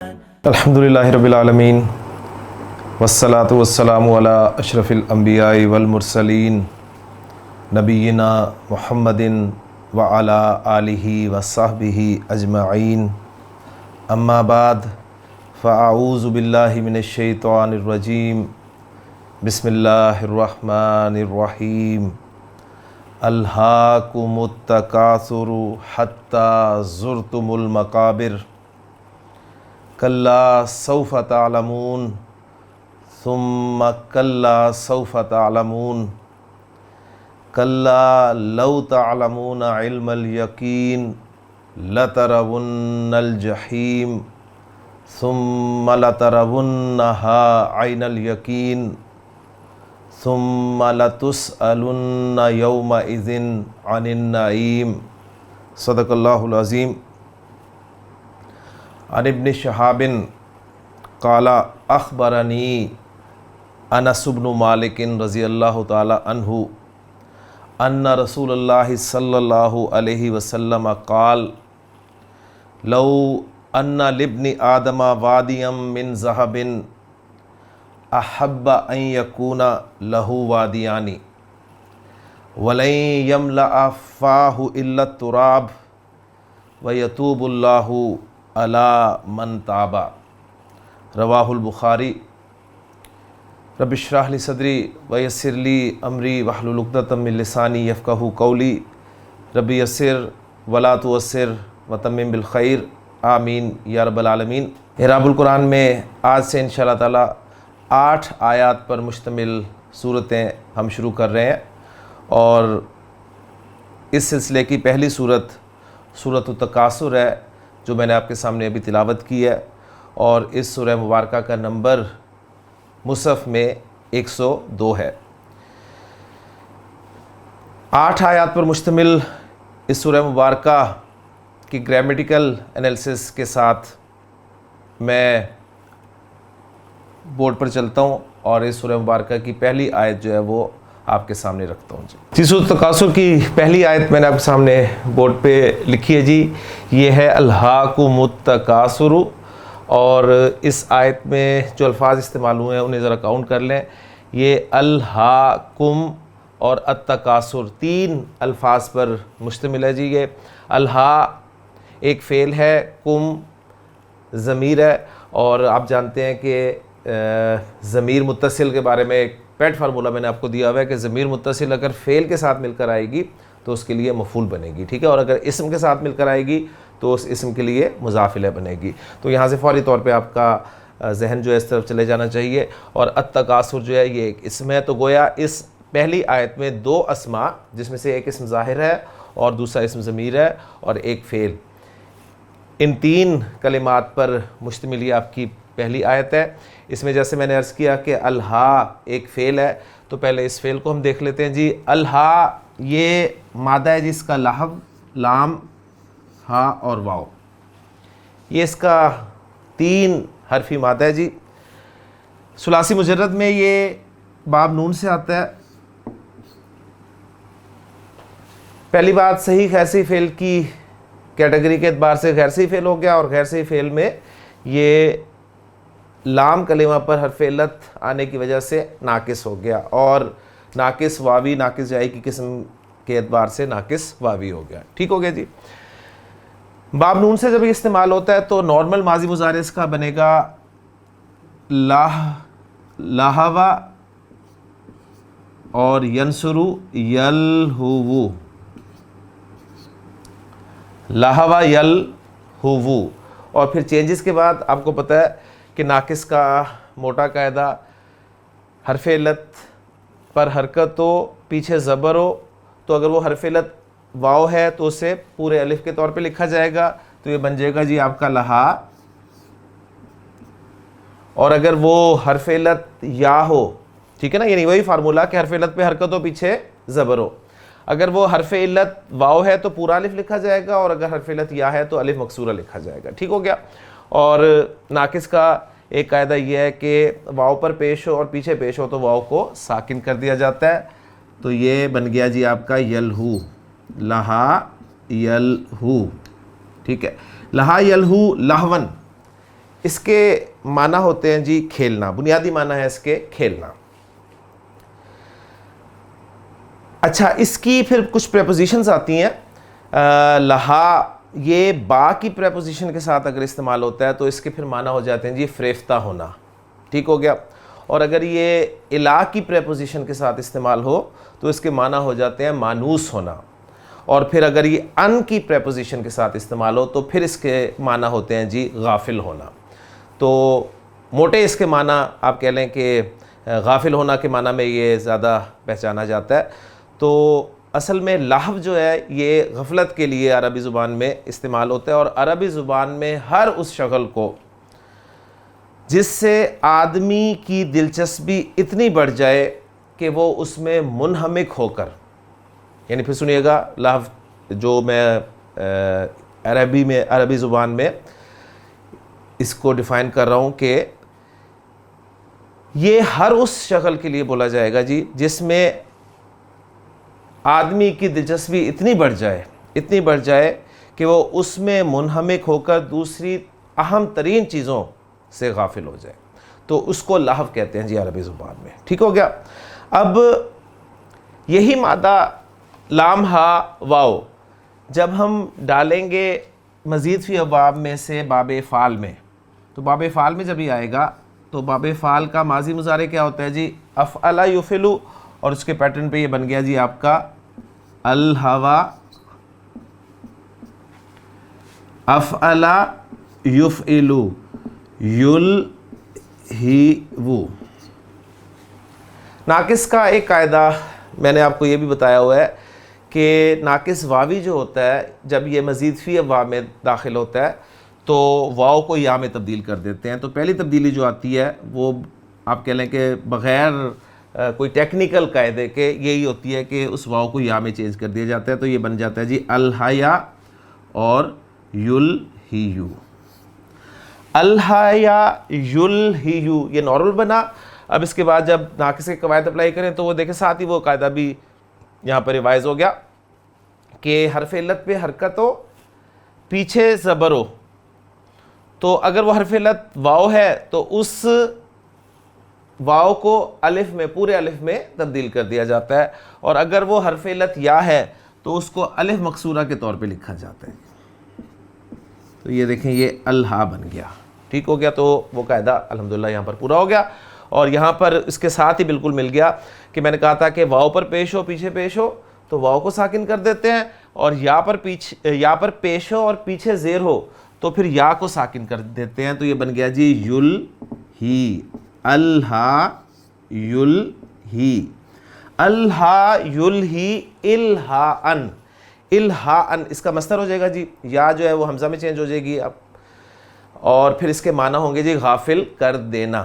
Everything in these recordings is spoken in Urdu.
الحمدللہ رب العالمین والصلاة والسلام علی اشرف الانبیاء والمرسلین نبینا محمد وعلی آلہ وصحبہ اجمعین اما بعد فاعوذ باللہ من الشیطان الرجیم بسم اللہ الرحمن الرحیم الہاکم التکاثر حتی زرتم المقابر کلا سوف تعلمون ثم کلا سوف تعلمون کلا لو تعلمون علم الیقین لترون الجحیم ثم لترونها عین الیقین ثم لتسألن یومئذ عن النعیم صدق اللہ العظیم۔ عن ابن شہاب قال اخبرنی انس بن مالک رضی اللہ تعالی عنہ ان رسول اللہ صلی اللہ علیہ وسلم قال لو ان لابن آدم وادیا من ذہب احب ان یکون لہ وادیان ولن یملأ فاہ الا التراب ویتوب اللہ علی من تاب، رواہ البخاری۔ رب اشرح لی صدری ویسر لی امری واحلل عقدۃ من لسانی یفقہوا قولی، رب یسر ولا تعسر وتمم بالخیر، آمین یا رب العالمین۔ اعراب القرآن میں آج سے انشاءاللہ تعالی 8 آیات پر مشتمل صورتیں ہم شروع کر رہے ہیں، اور اس سلسلے کی پہلی صورت سورۃ التکاثر ہے جو میں نے آپ کے سامنے ابھی تلاوت کی ہے، اور اس سورہ مبارکہ کا نمبر مصحف میں 102 ہے۔ 8 آیات پر مشتمل اس سورہ مبارکہ کی گرامیٹیکل انالیسس کے ساتھ میں بورڈ پر چلتا ہوں اور اس سورہ مبارکہ کی پہلی آیت جو ہے وہ آپ کے سامنے رکھتا ہوں جی۔ سورۃ التکاثر کی پہلی آیت میں نے آپ کے سامنے بورڈ پہ لکھی ہے جی، یہ ہے الہاکم التکاثر، اور اس آیت میں جو الفاظ استعمال ہوئے ہیں انہیں ذرا کاؤنٹ کر لیں۔ یہ الہاکم اور التکاثر 3 الفاظ پر مشتمل ہے جی۔ یہ الہا ایک فعل ہے، کم ضمیر ہے، اور آپ جانتے ہیں کہ ضمیر متصل کے بارے میں ایک پیٹ فارمولہ میں نے آپ کو دیا ہوا ہے کہ ضمیر متصل اگر فعل کے ساتھ مل کر آئے گی تو اس کے لیے مفعول بنے گی، ٹھیک ہے، اور اگر اسم کے ساتھ مل کر آئے گی تو اس اسم کے لیے مضاف الیہ بنے گی۔ تو یہاں سے فوری طور پہ آپ کا ذہن جو ہے اس طرف چلے جانا چاہیے، اور التکاثر جو ہے یہ ایک اسم ہے۔ تو گویا اس پہلی آیت میں 2 اسماء، جس میں سے ایک اسم ظاہر ہے اور دوسرا اسم ضمیر ہے اور ایک فعل، ان 3 کلمات پر مشتمل یہ آپ کی پہلی آیت ہے۔ اس میں جیسے میں نے عرض کیا کہ الہا ایک فعل ہے، تو پہلے اس فعل کو ہم دیکھ لیتے ہیں جی۔ الہا یہ مادہ ہے جس کا لحو، لام، ہا اور واو، یہ اس کا 3 حرفی مادہ ہے جی۔ ثلاثی مجرد میں یہ باب نون سے آتا ہے۔ پہلی بات، صحیح غیر صحیح فعل کی کیٹیگری کے اعتبار سے غیر صحیح فعل ہو گیا، اور غیر صحیح فعل میں یہ لام کلمہ پر حرف علت آنے کی وجہ سے ناقص ہو گیا، اور ناقص واوی ناقص جائی کی قسم کے اعتبار سے ناقص واوی ہو گیا، ٹھیک ہو گیا جی۔ باب نون سے جب یہ استعمال ہوتا ہے تو نارمل ماضی مضارع اس کا بنے گا لہوا اور ینصرو یلہو، لہوا یلہو، اور پھر چینجز کے بعد آپ کو پتہ ہے کہ ناقص کا موٹا قاعدہ، حرف علت پر حرکت ہو، پیچھے زبر ہو، تو اگر وہ حرف علت واو ہے تو اسے پورے الف کے طور پہ لکھا جائے گا، تو یہ بن جائے گا جی آپ کا لہا، اور اگر وہ حرف علت یا ہو، ٹھیک ہے نا، یعنی وہی فارمولہ کہ حرف علت پہ حرکت ہو، پیچھے زبر ہو، اگر وہ حرف علت واو ہے تو پورا الف لکھا جائے گا، اور اگر حرف علت یا ہے تو الف مکسورہ لکھا جائے گا، ٹھیک ہو گیا۔ اور ناقص کا ایک قاعدہ یہ ہے کہ واو پر پیش ہو اور پیچھے پیش ہو تو واو کو ساکن کر دیا جاتا ہے، تو یہ بن گیا جی آپ کا یلہو، لہا یلہو، ٹھیک ہے۔ لہا یلہو لہون، اس کے معنی ہوتے ہیں جی کھیلنا، بنیادی معنی ہے اس کے کھیلنا۔ اچھا، اس کی پھر کچھ پریپوزیشنز آتی ہیں۔ لہا، یہ با کی پریپوزیشن کے ساتھ اگر استعمال ہوتا ہے تو اس کے پھر معنی ہو جاتے ہیں جی فریفتہ ہونا، ٹھیک ہو گیا۔ اور اگر یہ الا کی پریپوزیشن کے ساتھ استعمال ہو تو اس کے معنی ہو جاتے ہیں مانوس ہونا۔ اور پھر اگر یہ ان کی پریپوزیشن کے ساتھ استعمال ہو تو پھر اس کے معنی ہوتے ہیں جی غافل ہونا۔ تو موٹے اس کے معنی آپ کہہ لیں کہ غافل ہونا کے معنی میں یہ زیادہ پہچانا جاتا ہے۔ تو اصل میں لہو جو ہے یہ غفلت کے لیے عربی زبان میں استعمال ہوتا ہے، اور عربی زبان میں ہر اس شغل کو جس سے آدمی کی دلچسپی اتنی بڑھ جائے کہ وہ اس میں منہمک ہو کر، یعنی پھر سنیے گا لہو جو میں عربی زبان میں اس کو ڈیفائن کر رہا ہوں کہ یہ ہر اس شغل کے لیے بولا جائے گا جی جس میں آدمی کی دلچسپی اتنی بڑھ جائے کہ وہ اس میں منہمک ہو کر دوسری اہم ترین چیزوں سے غافل ہو جائے، تو اس کو لہو کہتے ہیں جی عربی زبان میں، ٹھیک ہو گیا۔ اب یہی مادہ لام ہا واو جب ہم ڈالیں گے مزید فی ابواب میں سے باب افعال میں، تو باب افعال میں جب یہ آئے گا تو باب افعال کا ماضی مضارع کیا ہوتا ہے جی افعل یفعل، اور اس کے پیٹرن پہ یہ بن گیا جی آپ کا الہوا افعل یفعل یلہو۔ ناقص کا ایک قاعدہ میں نے آپ کو یہ بھی بتایا ہوا ہے کہ ناقص واوی جو ہوتا ہے جب یہ مزید فی ابواب میں داخل ہوتا ہے تو واو کو یا میں تبدیل کر دیتے ہیں۔ تو پہلی تبدیلی جو آتی ہے وہ آپ کہہ لیں کہ بغیر کوئی ٹیکنیکل قاعدے کے یہی ہوتی ہے کہ اس واو کو یا میں چینج کر دیا جاتا ہے، تو یہ بن جاتا ہے جی الحیا اور یلہیو۔ الحیا یلہیو یہ نارمل بنا۔ اب اس کے بعد جب ناقص کے قواعد اپلائی کریں تو وہ دیکھیں ساتھ ہی وہ قاعدہ بھی یہاں پر ریوائز ہو گیا کہ حرف علت پہ حرکت ہو، پیچھے زبر ہو، تو اگر وہ حرف علت واو ہے تو اس واو کو الف میں، پورے الف میں تبدیل کر دیا جاتا ہے، اور اگر وہ حرف علت یا ہے تو اس کو الف مکسورہ کے طور پہ لکھا جاتا ہے۔ تو یہ دیکھیں یہ الہا بن گیا، ٹھیک ہو گیا۔ تو وہ قاعدہ الحمدللہ یہاں پر پورا ہو گیا، اور یہاں پر اس کے ساتھ ہی بالکل مل گیا کہ میں نے کہا تھا کہ واو پر پیش ہو پیچھے پیش ہو تو واو کو ساکن کر دیتے ہیں، اور یا پر پیش ہو اور پیچھے زیر ہو تو پھر یا کو ساکن کر دیتے ہیں۔ تو یہ بن گیا جی یلہی، الہا یلہی، الہا یلہی الہاءن، الہاءن اس کا مصدر ہو جائے گا جی، یا جو ہے وہ حمزہ میں چینج ہو جائے گی اب، اور پھر اس کے معنی ہوں گے جی غافل کر دینا،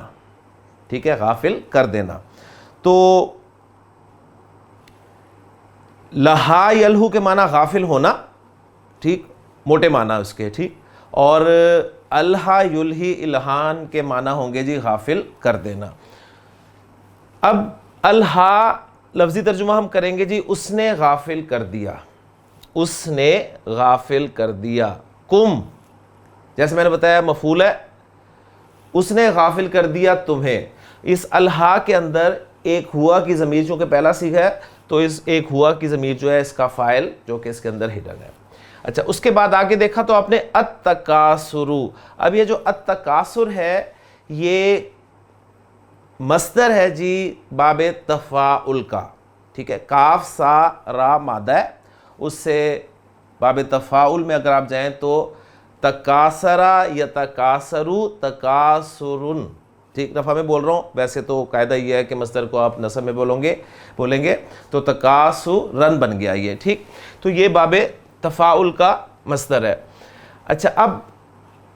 ٹھیک ہے، غافل کر دینا۔ تو لہا یلہو کے معنی غافل ہونا، ٹھیک، موٹے معنی اس کے، ٹھیک، اور الہا یلہی الہان کے معنی ہوں گے جی غافل کر دینا۔ اب الہا لفظی ترجمہ ہم کریں گے جی اس نے غافل کر دیا، اس نے غافل کر دیا، کم جیسے میں نے بتایا مفعول ہے، اس نے غافل کر دیا تمہیں۔ اس الہا کے اندر ایک ہوا کی ضمیر چونکہ پہلا صیغہ ہے تو اس ایک ہوا کی ضمیر جو ہے اس کا فاعل جو کہ اس کے اندر ہڈن ہے۔ اچھا، اس کے بعد آگے دیکھا تو آپ نے التکاسرو، اب یہ جو التکاسر ہے یہ مصدر ہے جی باب تفاعل کا، ٹھیک ہے، کاف سا را مادہ ہے، اس سے باب تفاعل میں اگر آپ جائیں تو تکاسرا یتکاسرو تکاسرن، ٹھیک، رفع میں بول رہا ہوں، ویسے تو قاعدہ یہ ہے کہ مصدر کو آپ نصب میں بولیں گے تو تکاسرن بن گیا یہ، ٹھیک۔ تو یہ باب تفاعل کا مصدر ہے۔ اچھا، اب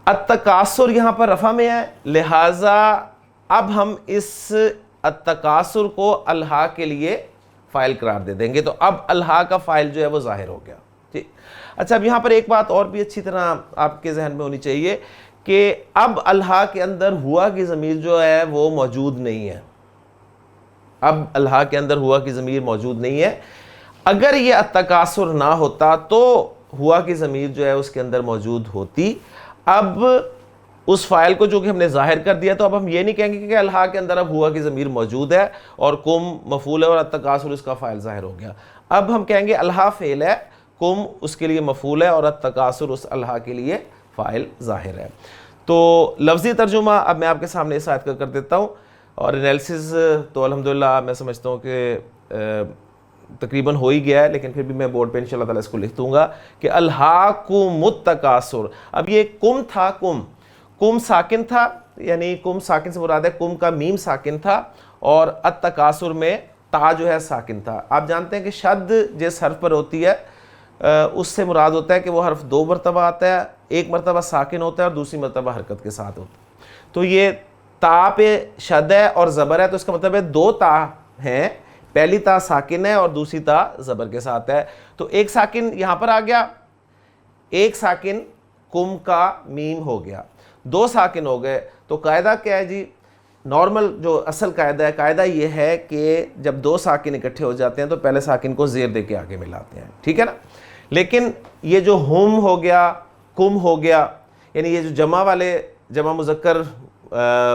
التکاسر یہاں پر رفع میں ہے، لہٰذا اب ہم اس التکاسر کو الہا کے لیے فاعل قرار دے دیں گے، تو اب الہا کا فاعل جو ہے وہ ظاہر ہو گیا، ٹھیک۔ اچھا، اب یہاں پر ایک بات اور بھی اچھی طرح آپ کے ذہن میں ہونی چاہیے کہ اب الہا کے اندر ہوا کی ضمیر جو ہے وہ موجود نہیں ہے، اب الہا کے اندر ہوا کی ضمیر موجود نہیں ہے۔ اگر یہ التکاسر نہ ہوتا تو ہوا کی ضمیر جو ہے اس کے اندر موجود ہوتی۔ اب اس فائل کو جو کہ ہم نے ظاہر کر دیا، تو اب ہم یہ نہیں کہیں گے کہ الہا کے اندر اب ہوا کی ضمیر موجود ہے اور کم مفعول ہے اور التکاثر اس کا فائل ظاہر ہو گیا. اب ہم کہیں گے الہا فعل ہے، کم اس کے لیے مفعول ہے اور التکاثر اس الہا کے لیے فائل ظاہر ہے. تو لفظی ترجمہ اب میں آپ کے سامنے اس آیت کا کر دیتا ہوں، اور انالیسز تو الحمدللہ میں سمجھتا ہوں کہ تقریباً ہو ہی گیا ہے، لیکن پھر بھی میں بورڈ پہ انشاءاللہ تعالیٰ اس کو لکھ دوں گا کہ الہاکم التکاثر. اب یہ کم تھا، کم ساکن تھا، یعنی کم ساکن سے مراد ہے کم کا میم ساکن تھا اور التکاثر میں تا جو ہے ساکن تھا. آپ جانتے ہیں کہ شد جس حرف پر ہوتی ہے اس سے مراد ہوتا ہے کہ وہ حرف 2 مرتبہ آتا ہے، ایک مرتبہ ساکن ہوتا ہے اور دوسری مرتبہ حرکت کے ساتھ ہوتا ہے. تو یہ تا پہ شد ہے اور زبر ہے، تو اس کا مطلب ہے 2 تا ہیں، پہلی تا ساکن ہے اور دوسری تا زبر کے ساتھ ہے. تو ایک ساکن یہاں پر آ گیا، ایک ساکن کم کا میم ہو گیا، 2 ساکن ہو گئے. تو قاعدہ کیا ہے جی؟ نارمل جو اصل قاعدہ یہ ہے کہ جب 2 ساکن اکٹھے ہو جاتے ہیں تو پہلے ساکن کو زیر دے کے آگے ملاتے ہیں، ٹھیک ہے نا. لیکن یہ جو ہم ہو گیا، کم ہو گیا، یعنی یہ جو جمع مذکر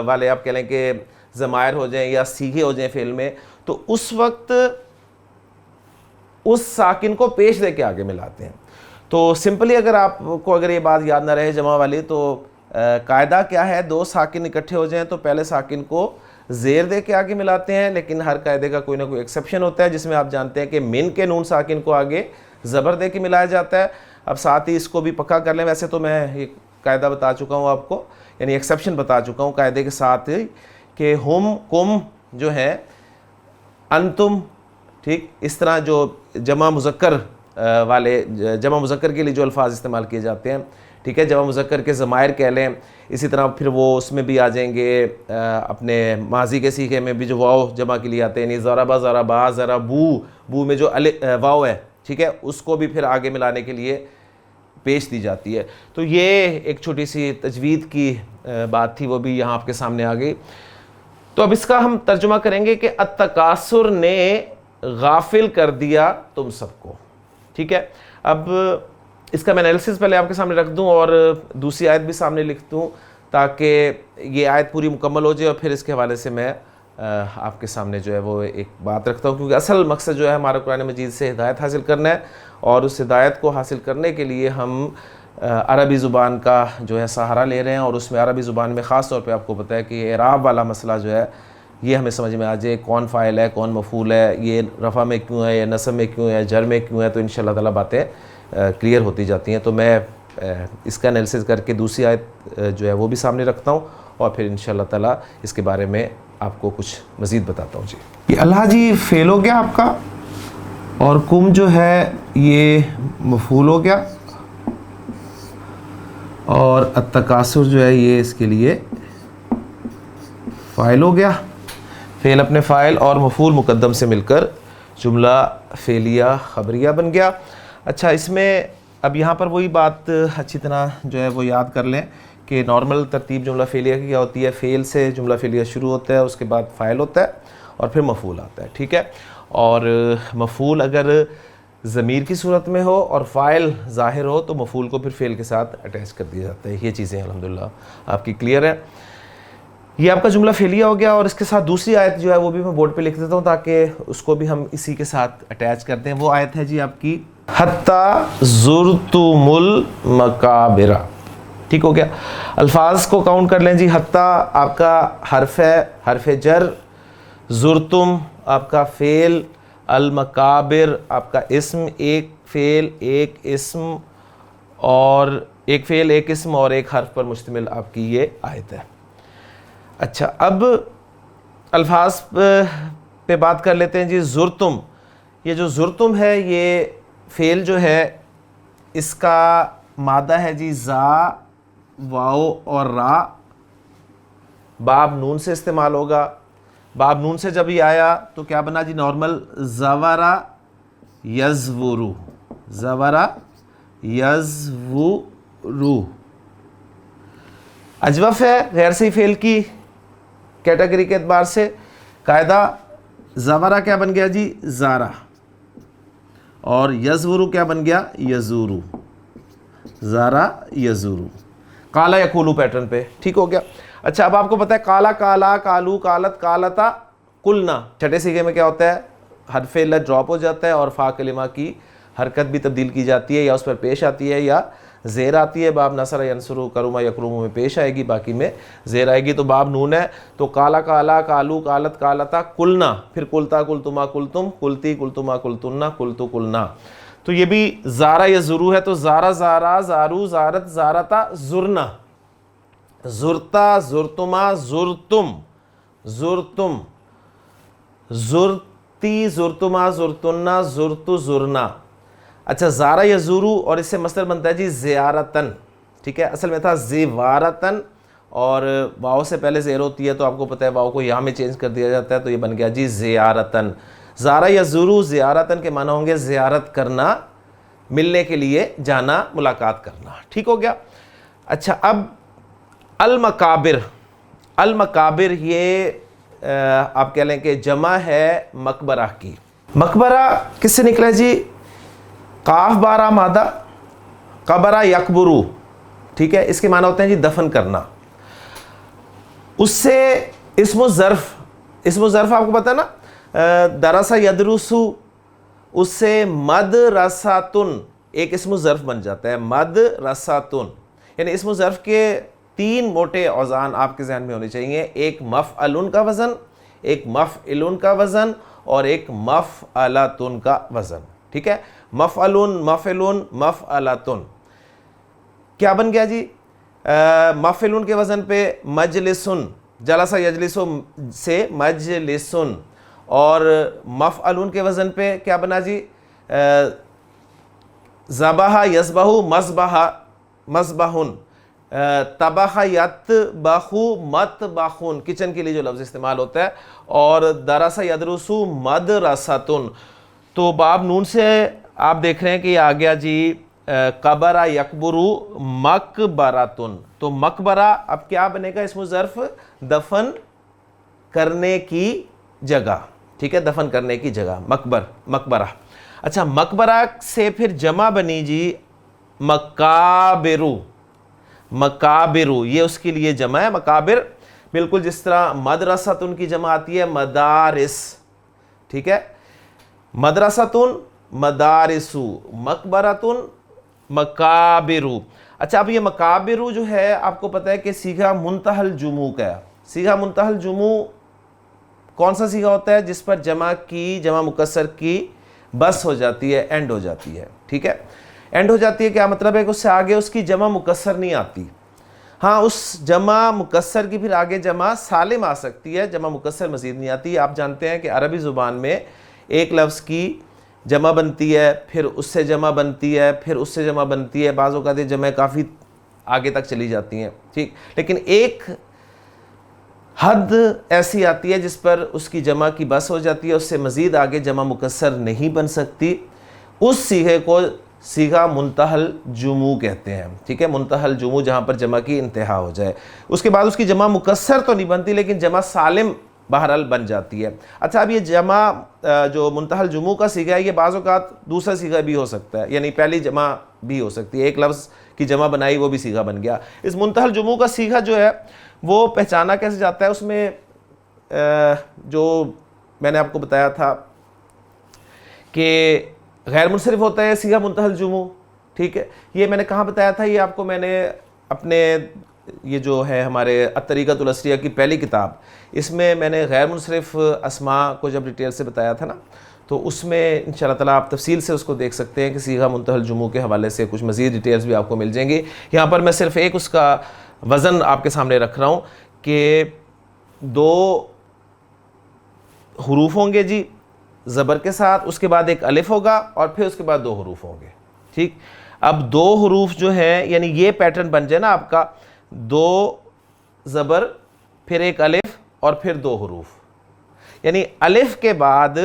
والے آپ کہہ لیں کہ ضمائر ہو جائیں یا صیغے ہو جائیں فعل میں، تو اس وقت اس ساکن کو پیش دے کے آگے ملاتے ہیں. تو سمپلی اگر یہ بات یاد نہ رہے جمع والی، تو قاعدہ کیا ہے؟ 2 ساکن اکٹھے ہو جائیں تو پہلے ساکن کو زیر دے کے آگے ملاتے ہیں. لیکن ہر قاعدے کا کوئی نہ کوئی ایکسیپشن ہوتا ہے، جس میں آپ جانتے ہیں کہ من کے نون ساکن کو آگے زبر دے کے ملایا جاتا ہے. اب ساتھ ہی اس کو بھی پکا کر لیں، ویسے تو میں یہ قاعدہ بتا چکا ہوں آپ کو، یعنی ایکسیپشن بتا چکا ہوں قاعدے کے ساتھ کہ ہم کم جو ہے انتم، ٹھیک، اس طرح جو جمع مذکر کے لیے جو الفاظ استعمال کیے جاتے ہیں، ٹھیک ہے، جمع مذکر کے ضمائر کہہ لیں. اسی طرح پھر وہ اس میں بھی آ جائیں گے اپنے ماضی کے صیغے میں بھی جو واو جمع کے لیے آتے ہیں، یعنی ضربا ضربا ضربو میں جو واو ہے، ٹھیک ہے، اس کو بھی پھر آگے ملانے کے لیے پیش دی جاتی ہے. تو یہ ایک چھوٹی سی تجوید کی بات تھی، وہ بھی یہاں آپ کے سامنے آ گئی. تو اب اس کا ہم ترجمہ کریں گے کہ التکاثر نے غافل کر دیا تم سب کو، ٹھیک ہے. اب اس کا میں انالیسس پہلے آپ کے سامنے رکھ دوں اور دوسری آیت بھی سامنے لکھ دوں تاکہ یہ آیت پوری مکمل ہو جائے، اور پھر اس کے حوالے سے میں آپ کے سامنے جو ہے وہ ایک بات رکھتا ہوں، کیونکہ اصل مقصد جو ہے ہمارا قرآن مجید سے ہدایت حاصل کرنا ہے، اور اس ہدایت کو حاصل کرنے کے لیے ہم عربی زبان کا جو ہے سہارا لے رہے ہیں. اور اس میں عربی زبان میں خاص طور پہ آپ کو پتہ ہے کہ اعراب والا مسئلہ جو ہے یہ ہمیں سمجھ میں آ جائے، کون فاعل ہے، کون مفعول ہے، یہ رفع میں کیوں ہے، یہ نصب میں کیوں ہے، جر میں کیوں ہے، تو انشاءاللہ تعالیٰ باتیں کلیئر ہوتی جاتی ہیں. تو میں اس کا انالیسس کر کے دوسری آیت جو ہے وہ بھی سامنے رکھتا ہوں، اور پھر انشاءاللہ تعالیٰ اس کے بارے میں آپ کو کچھ مزید بتاتا ہوں. جی یہ اللہ جی فعل ہو گیا آپ کا، اور کم جو ہے یہ مفعول ہو گیا، اور التکاثر جو ہے یہ اس کے لیے فاعل ہو گیا. فعل اپنے فاعل اور مفعول مقدم سے مل کر جملہ فعلیہ خبریہ بن گیا. اچھا، اس میں اب یہاں پر وہی بات اچھی طرح جو ہے وہ یاد کر لیں کہ نارمل ترتیب جملہ فعلیہ کی کیا ہوتی ہے؟ فعل سے جملہ فعلیہ شروع ہوتا ہے، اس کے بعد فاعل ہوتا ہے اور پھر مفعول آتا ہے، ٹھیک ہے. اور مفعول اگر ضمیر کی صورت میں ہو اور فاعل ظاہر ہو تو مفعول کو پھر فعل کے ساتھ اٹیچ کر دیا جاتا ہے. یہ چیزیں الحمدللہ آپ کی کلیئر ہے. یہ آپ کا جملہ فعلیہ ہو گیا، اور اس کے ساتھ دوسری آیت جو ہے وہ بھی میں بورڈ پہ لکھ دیتا ہوں تاکہ اس کو بھی ہم اسی کے ساتھ اٹیچ کرتے ہیں. وہ آیت ہے جی آپ کی حتی زرتم المقابر، ٹھیک ہو گیا. الفاظ کو کاؤنٹ کر لیں جی. حتی آپ کا حرف ہے، حرف جر، زرتم آپ کا فعل، المقابر آپ کا اسم، ایک فعل ایک اسم اور ایک حرف پر مشتمل آپ کی یہ آیت ہے. اچھا، اب الفاظ پہ بات کر لیتے ہیں جی. زرتم، یہ جو زرتم ہے یہ فعل جو ہے اس کا مادہ ہے جی زا، واو اور را. باب نون سے استعمال ہوگا. باب نون سے جب یہ آیا تو کیا بنا جی؟ نارمل زورا یزورو، زورا یزورو. اجوف ہے غیر صحیح فعل کی کیٹیگری کے اعتبار سے. قاعدہ زورا کیا بن گیا جی؟ زارا. اور یزورو کیا بن گیا؟ یزورو. زارا یزورو. کالا یقولو پیٹرن پہ، ٹھیک ہو گیا. اچھا اب آپ کو پتا ہے کالا کالا، کالو کالت، کالتا، کلنا، چھٹے صیغے میں کیا ہوتا ہے؟ حرف علت ڈراپ ہو جاتا ہے اور فا کلمہ کی حرکت بھی تبدیل کی جاتی ہے، یا اس پر پیش آتی ہے یا زیر آتی ہے. باب نصر ینصرو، کرما یکرمو میں پیش آئے گی، باقی میں زیر آئے گی. تو باب نون ہے تو کالا کالا، کالو کالت، کالتا، کلنا، پھر کلتا کلتما کلتم، کلتی کلتما کلتنا، کلتو کلنا. تو یہ بھی زارا یا زرو ہے، تو زارا زارا، زارو زارت، زارتا، زرنا، زرتا زرتما، زرتم، زرتم، زرتی زرتما، زرتنا، زرتو، زرنا. اچھا زارا یزورو اور اس سے مصدر بنتا ہے جی زیارتن، ٹھیک ہے. اصل میں تھا زیوارتن اور واو سے پہلے زیر ہوتی ہے تو آپ کو پتہ ہے واو کو یہاں میں چینج کر دیا جاتا ہے تو یہ بن گیا جی زیارتن. زارا یزورو زیارتن کے معنی ہوں گے زیارت کرنا، ملنے کے لیے جانا، ملاقات کرنا، ٹھیک ہو گیا. اچھا اب المقابر، المقابر یہ آپ کہہ لیں کہ جمع ہے مقبرہ کی. مقبرہ کس سے نکلا ہے جی؟ قاف بارہ مادہ قبرہ یکبرو، ٹھیک ہے. اس کے معنی ہوتے ہیں جی دفن کرنا. اس سے اسم و ظرف، اسم و ظرف آپ کو پتہ ہے نا، درسا یدرسو، اس سے مدرساتن ایک اسم و ظرف بن جاتا ہے، مدرساتن. یعنی اسم و ظرف کے تین موٹے اوزان آپ کے ذہن میں ہونے چاہیے، ایک مفعلن کا وزن، ایک مفعلن کا وزن اور ایک مفعلتن کا وزن، ٹھیک ہے. مفعلن، مفعلن، مفعلتن کیا بن گیا جی؟ مفعلن کے وزن پہ مجلسن، جلسہ یجلسو سے مجلسن، اور مفعلن کے وزن پہ کیا بنا جی؟ ذبح یذبح مذبح مذبحن، طبخ یطبخ مطبخن، کچن کے لیے جو لفظ استعمال ہوتا ہے، اور درس یدرس مدرستن. تو باب نون سے آپ دیکھ رہے ہیں کہ یہ آ گیا جی قبرہ یکبرو مقبراتن. تو مقبرہ اب کیا بنے گا؟ اسم ظرف دفن کرنے کی جگہ، ٹھیک ہے، دفن کرنے کی جگہ، مقبرہ. اچھا مقبرہ سے پھر جمع بنی جی مقابرو، مقابرو یہ اس کے لیے جمع ہے مقابر، بالکل جس طرح مدرستن کی جمع آتی ہے مدارس، ٹھیک ہے. مدرستن مدارسو، مقبرتن مقابرو. اچھا اب یہ مقابرو جو ہے آپ کو پتہ ہے کہ صیغہ منتہی الجموع کا ہے. صیغہ منتہی الجموع کون سا صیغہ ہوتا ہے؟ جس پر جمع کی، جمع مکسر کی بس ہو جاتی ہے، اینڈ ہو جاتی ہے، ٹھیک ہے. اینڈ ہو جاتی ہے کیا مطلب ہے کہ اس سے آگے اس کی جمع مکسر نہیں آتی. ہاں اس جمع مکسر کی پھر آگے جمع سالم آ سکتی ہے، جمع مکسر مزید نہیں آتی. آپ جانتے ہیں کہ عربی زبان میں ایک لفظ کی جمع بنتی ہے، پھر اس سے جمع بنتی ہے، پھر اس سے جمع بنتی ہے، بعض اوقات یہ جمع کافی آگے تک چلی جاتی ہیں، ٹھیک. لیکن ایک حد ایسی آتی ہے جس پر اس کی جمع کی بس ہو جاتی ہے، اس سے مزید آگے جمع مکسر نہیں بن سکتی. اس صیغے کو صیغہ منتہی الجموع کہتے ہیں، ٹھیک ہے. منتہی الجموع جہاں پر جمع کی انتہا ہو جائے. اس کے بعد اس کی جمع مکسر تو نہیں بنتی لیکن جمع سالم بہرحال بن جاتی ہے. اچھا اب یہ جمع جو منتہی الجموع کا صیغہ ہے یہ بعض اوقات دوسرا صیغہ بھی ہو سکتا ہے، یعنی پہلی جمع بھی ہو سکتی ہے، ایک لفظ کی جمع بنائی وہ بھی صیغہ بن گیا. اس منتہی الجموع کا صیغہ جو ہے وہ پہچانا کیسے جاتا ہے؟ اس میں جو میں نے آپ کو بتایا تھا کہ غیر منصرف ہوتا ہے صیغہ منتہی الجموع، ٹھیک ہے. یہ میں نے کہاں بتایا تھا؟ یہ آپ کو میں نے اپنے یہ جو ہے ہمارے الطریقۃ الاسریہ کی پہلی کتاب، اس میں میں نے غیر منصرف اسماء کو جب ڈیٹیل سے بتایا تھا نا، تو اس میں انشاءاللہ تعالیٰ آپ تفصیل سے اس کو دیکھ سکتے ہیں کہ صیغہ منتہی الجموع کے حوالے سے کچھ مزید ڈیٹیلز بھی آپ کو مل جائیں گی. یہاں پر میں صرف ایک اس کا وزن آپ کے سامنے رکھ رہا ہوں کہ 2 حروف ہوں گے جی زبر کے ساتھ، اس کے بعد ایک الف ہوگا اور پھر اس کے بعد 2 حروف ہوں گے، ٹھیک. اب 2 حروف جو ہیں یعنی یہ پیٹرن بن جائے نا آپ کا، 2 زبر پھر ایک الف اور پھر 2 حروف، یعنی الف کے بعد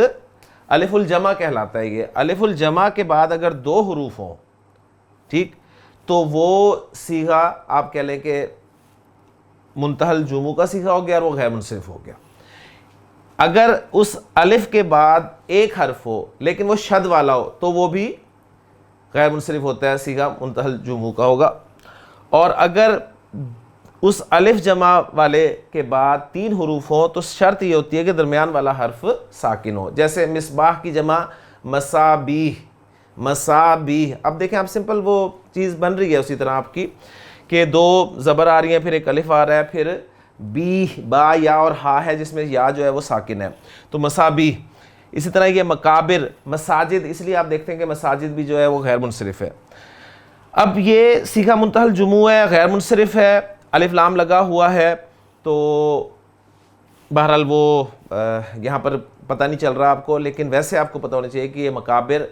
الف الجمع کہلاتا ہے. یہ الف الجمع کے بعد اگر 2 حروف ہوں، ٹھیک، تو وہ صیغہ آپ کہہ لیں کہ منتہی الجموع کا صیغہ ہو گیا اور وہ غیر منصرف ہو گیا. اگر اس الف کے بعد ایک حرف ہو لیکن وہ شد والا ہو تو وہ بھی غیر منصرف ہوتا ہے، صیغہ منتہی الجموع کا ہوگا. اور اگر اس الف جمع والے کے بعد 3 حروف ہوں تو شرط یہ ہوتی ہے کہ درمیان والا حرف ساکن ہو. جیسے مصباح کی جمع مصابیح، مصابیح. اب دیکھیں آپ سمپل وہ چیز بن رہی ہے اسی طرح آپ کی کہ 2 زبر آ رہی ہیں، پھر ایک الف آ رہا ہے، پھر بی با یا اور ہا ہے جس میں یا جو ہے وہ ساکن ہے، تو مصابیح. اسی طرح یہ مقابر، مساجد، اس لیے آپ دیکھتے ہیں کہ مساجد بھی جو ہے وہ غیر منصرف ہے. اب یہ صیغہ منتہی الجموع ہے، غیر منصرف ہے، الف لام لگا ہوا ہے، تو بہرحال وہ یہاں پر پتہ نہیں چل رہا آپ کو، لیکن ویسے آپ کو پتہ ہونا چاہیے کہ یہ مقابر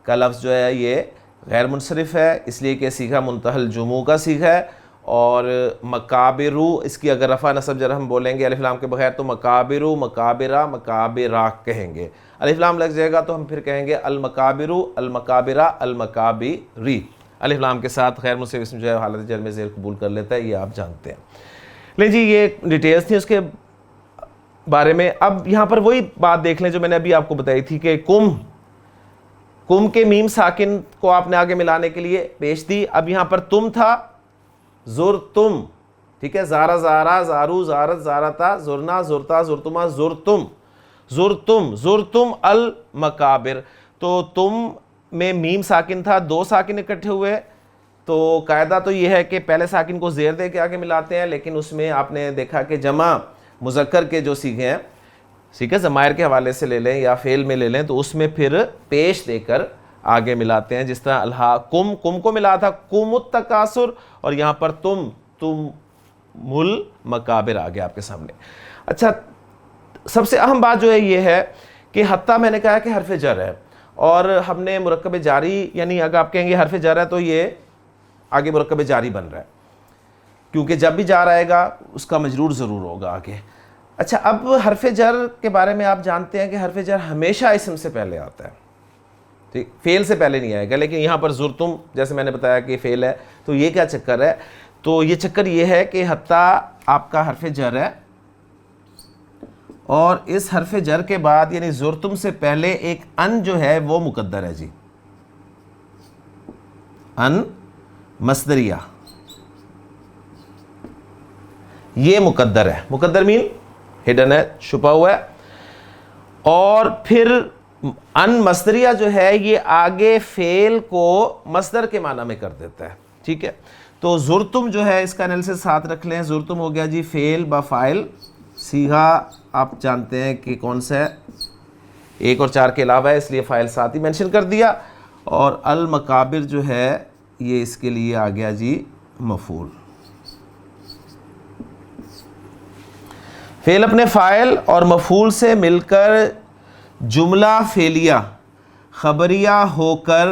کا لفظ جو ہے یہ غیر منصرف ہے، اس لیے کہ صیغہ منتہی الجموع کا صیغہ ہے. اور مقابرو، اس کی اگر رفع نصب جر ہم بولیں گے الف لام کے بغیر تو مقابرو، مقابرہ، مقابرہ کہیں گے. الف لام لگ جائے گا تو ہم پھر کہیں گے المقابرو، المقابرہ، المقابری. الف لام کے ساتھ غیر منصرف اسم جو ہے حالت جر میں زیر قبول کر لیتا ہے، یہ آپ جانتے ہیں. لیکن جی یہ ڈیٹیلز تھی اس کے بارے میں. اب یہاں پر وہی بات دیکھ لیں جو میں نے ابھی آپ کو بتائی تھی کہ کم کے میم ساکن کو آپ نے آگے ملانے کے لیے پیش دی. اب یہاں پر تم تھا، زرتم، ٹھیک ہے، زارا زارا، زارو زارت زارتا، زرنا زرتا زرتما زرتم، زرتم زرتم المقابر. تو تم میں میم ساکن تھا، 2 ساکن اکٹھے ہوئے، تو قاعدہ تو یہ ہے کہ پہلے ساکن کو زیر دے کے آگے ملاتے ہیں، لیکن اس میں آپ نے دیکھا کہ جمع مذکر کے جو صیغے ہیں، ٹھیک ہے، ضمائر کے حوالے سے لے لیں یا فعل میں لے لیں تو اس میں پھر پیش دے کر آگے ملاتے ہیں. جس طرح الہاکم، کم کو ملا تھا کم التکاثر، اور یہاں پر تم المقابر آ گیا آپ کے سامنے. اچھا، سب سے اہم بات جو ہے یہ ہے کہ حتیٰ میں نے کہا کہ حرف جر ہے، اور ہم نے مرکب جاری، یعنی اگر آپ کہیں گے حرف جر ہے تو یہ آگے مرکب جاری بن رہا ہے، کیونکہ جب بھی جار آئے گا اس کا مجرور ضرور ہوگا آگے. اچھا، اب حرف جر کے بارے میں آپ جانتے ہیں کہ حرف جر ہمیشہ اسم سے پہلے آتا ہے، ٹھیک، فعل سے پہلے نہیں آئے گا. لیکن یہاں پر زرتم جیسے میں نے بتایا کہ فعل ہے، تو یہ کیا چکر ہے؟ تو یہ چکر یہ ہے کہ حتیٰ آپ کا حرف جر ہے، اور اس حرف جر کے بعد یعنی زرتم سے پہلے ایک ان جو ہے وہ مقدر ہے. جی، ان مصدریہ، یہ مقدر ہے. مقدر مین ہڈن ہے، چھپا ہوا ہے. اور پھر ان مصدریہ جو ہے یہ آگے فعل کو مصدر کے معنی میں کر دیتا ہے، ٹھیک ہے. تو زرتم جو ہے اس کا انالیسس ساتھ رکھ لیں. زرتم ہو گیا جی فعل با فاعل، صیغہ آپ جانتے ہیں کہ کون سا ہے، 1 اور 4 کے علاوہ ہے، اس لیے فاعل ساتھ ہی مینشن کر دیا. اور المقابر جو ہے یہ اس کے لیے آ گیا جی مفعول. فعل اپنے فاعل اور مفعول سے مل کر جملہ فعلیہ خبریہ ہو کر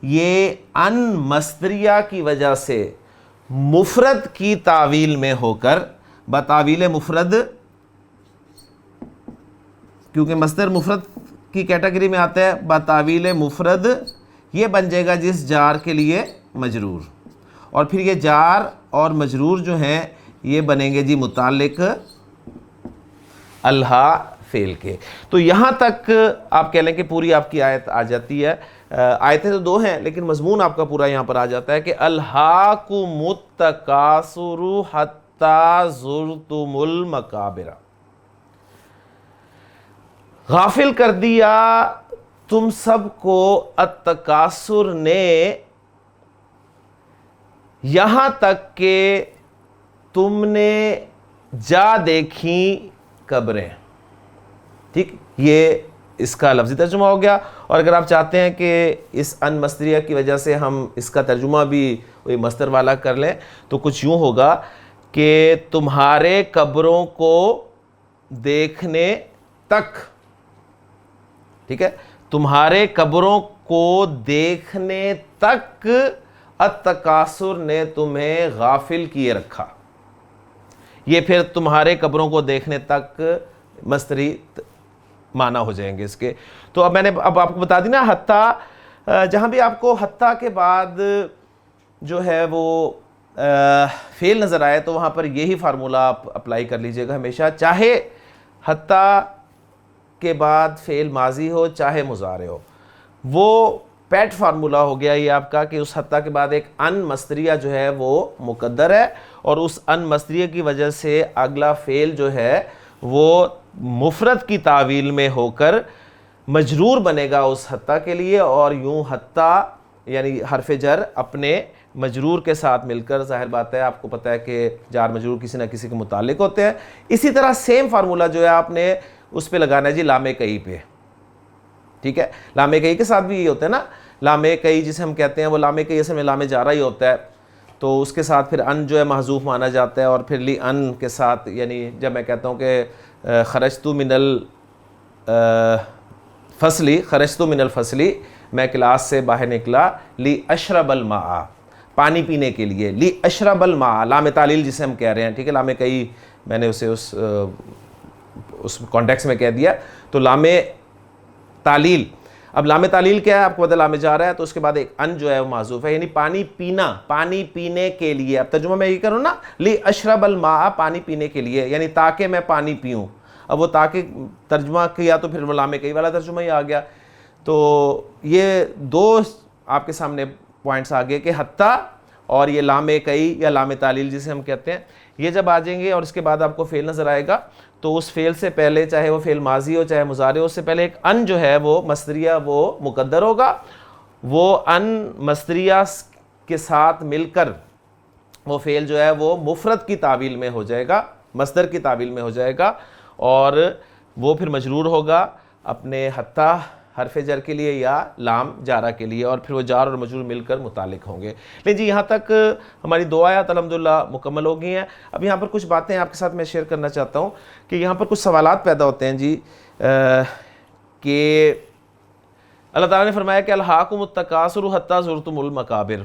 یہ ان مصدریہ کی وجہ سے مفرد کی تعویل میں ہو کر، بتاویل مفرد، کیونکہ مصدر مفرد کی کیٹیگری میں آتا ہے، بتاویل مفرد یہ بن جائے گا جس جار کے لیے مجرور. اور پھر یہ جار اور مجرور جو ہیں یہ بنیں گے جی متعلق الہا فعل کے. تو یہاں تک آپ کہہ لیں کہ پوری آپ کی آیت آ جاتی ہے. آیتیں تو 2 ہیں لیکن مضمون آپ کا پورا یہاں پر آ جاتا ہے کہ الہاکم التکاثر حتی زرتم المقابر. غافل کر دیا تم سب کو التکاثر نے یہاں تک کہ تم نے جا دیکھی قبریں. ٹھیک، یہ اس کا لفظی ترجمہ ہو گیا. اور اگر آپ چاہتے ہیں کہ اس ان مصدریہ کی وجہ سے ہم اس کا ترجمہ بھی وہی مصدر والا کر لیں تو کچھ یوں ہوگا کہ تمہارے قبروں کو دیکھنے تک، ٹھیک ہے، تمہارے قبروں کو دیکھنے تک التکاثر نے تمہیں غافل کیے رکھا. یہ پھر تمہارے قبروں کو دیکھنے تک مصدری معنی ہو جائیں گے اس کے. تو اب میں نے اب آپ کو بتا دی نا حتیٰ، جہاں بھی آپ کو حتیٰ کے بعد جو ہے وہ فعل نظر آئے تو وہاں پر یہی فارمولہ آپ اپلائی کر لیجئے گا ہمیشہ، چاہے حتیٰ کے بعد فعل ماضی ہو چاہے مضارع ہو. وہ پیٹ فارمولہ ہو گیا یہ آپ کا کہ اس حتیٰ کے بعد ایک ان مصدریہ جو ہے وہ مقدر ہے، اور اس ان مصدریہ کی وجہ سے اگلا فعل جو ہے وہ مفرد کی تعویل میں ہو کر مجرور بنے گا اس حتیٰ کے لیے، اور یوں حتیٰ یعنی حرف جر اپنے مجرور کے ساتھ مل کر، ظاہر بات ہے آپ کو پتہ ہے کہ جار مجرور کسی نہ کسی کے متعلق ہوتے ہیں. اسی طرح سیم فارمولہ جو ہے آپ نے اس پہ لگانا ہے جی لام کئی پہ. ٹھیک ہے، لام کئی کے ساتھ بھی یہ ہوتا ہے نا، لام کئی جسے ہم کہتے ہیں وہ لام کئی اصل میں لام جارہ ہی ہوتا ہے، تو اس کے ساتھ پھر ان جو ہے محذوف مانا جاتا ہے، اور پھر لی ان کے ساتھ، یعنی جب میں کہتا ہوں کہ خرجت من الفصلی، میں کلاس سے باہر نکلا، لی اشرب الماء، پانی پینے کے لیے، لی اشرب الماء، لام تعلیل جسے ہم کہہ رہے ہیں. ٹھیک ہے، لام کئی میں نے اسے اس کانٹیکس میں کہہ دیا. تو لام تعلیل، اب لام تعلیل کیا ہے آپ کو پتہ، لام جا رہا ہے تو اس کے بعد ایک ان جو ہے وہ معذوف ہے، یعنی پانی پینا، پانی پینے کے لیے. اب ترجمہ میں یہ کروں نا، لی اشرب الماء، پانی پینے کے لیے، یعنی تاکہ میں پانی پیوں. اب وہ تاکہ ترجمہ کیا تو پھر وہ لام کئی والا ترجمہ ہی آ گیا. تو یہ دو آپ کے سامنے پوائنٹس آگے کہ حتیٰ اور یہ لام کئی یا لام تعلیل جسے ہم کہتے ہیں، یہ جب آ جائیں گے اور اس کے بعد آپ کو فعل نظر آئے گا، تو اس فعل سے پہلے چاہے وہ فعل ماضی ہو چاہے مضارع ہو، اس سے پہلے ایک ان جو ہے وہ مصدریہ وہ مقدر ہوگا. وہ ان مصدریہ کے ساتھ مل کر وہ فعل جو ہے وہ مفرد کی تعویل میں ہو جائے گا، مصدر کی تعویل میں ہو جائے گا، اور وہ پھر مجرور ہوگا اپنے حتیٰ حرف جر کے لیے یا لام جارہ کے لیے، اور پھر وہ جار اور مجرور مل کر متعلق ہوں گے. لیکن جی یہاں تک ہماری 2 آیات الحمدللہ مکمل ہو گئی ہیں. اب یہاں پر کچھ باتیں آپ کے ساتھ میں شیئر کرنا چاہتا ہوں کہ یہاں پر کچھ سوالات پیدا ہوتے ہیں جی، کہ اللہ تعالیٰ نے فرمایا کہ الہاکم التکاثر حتی زرتم المقابر،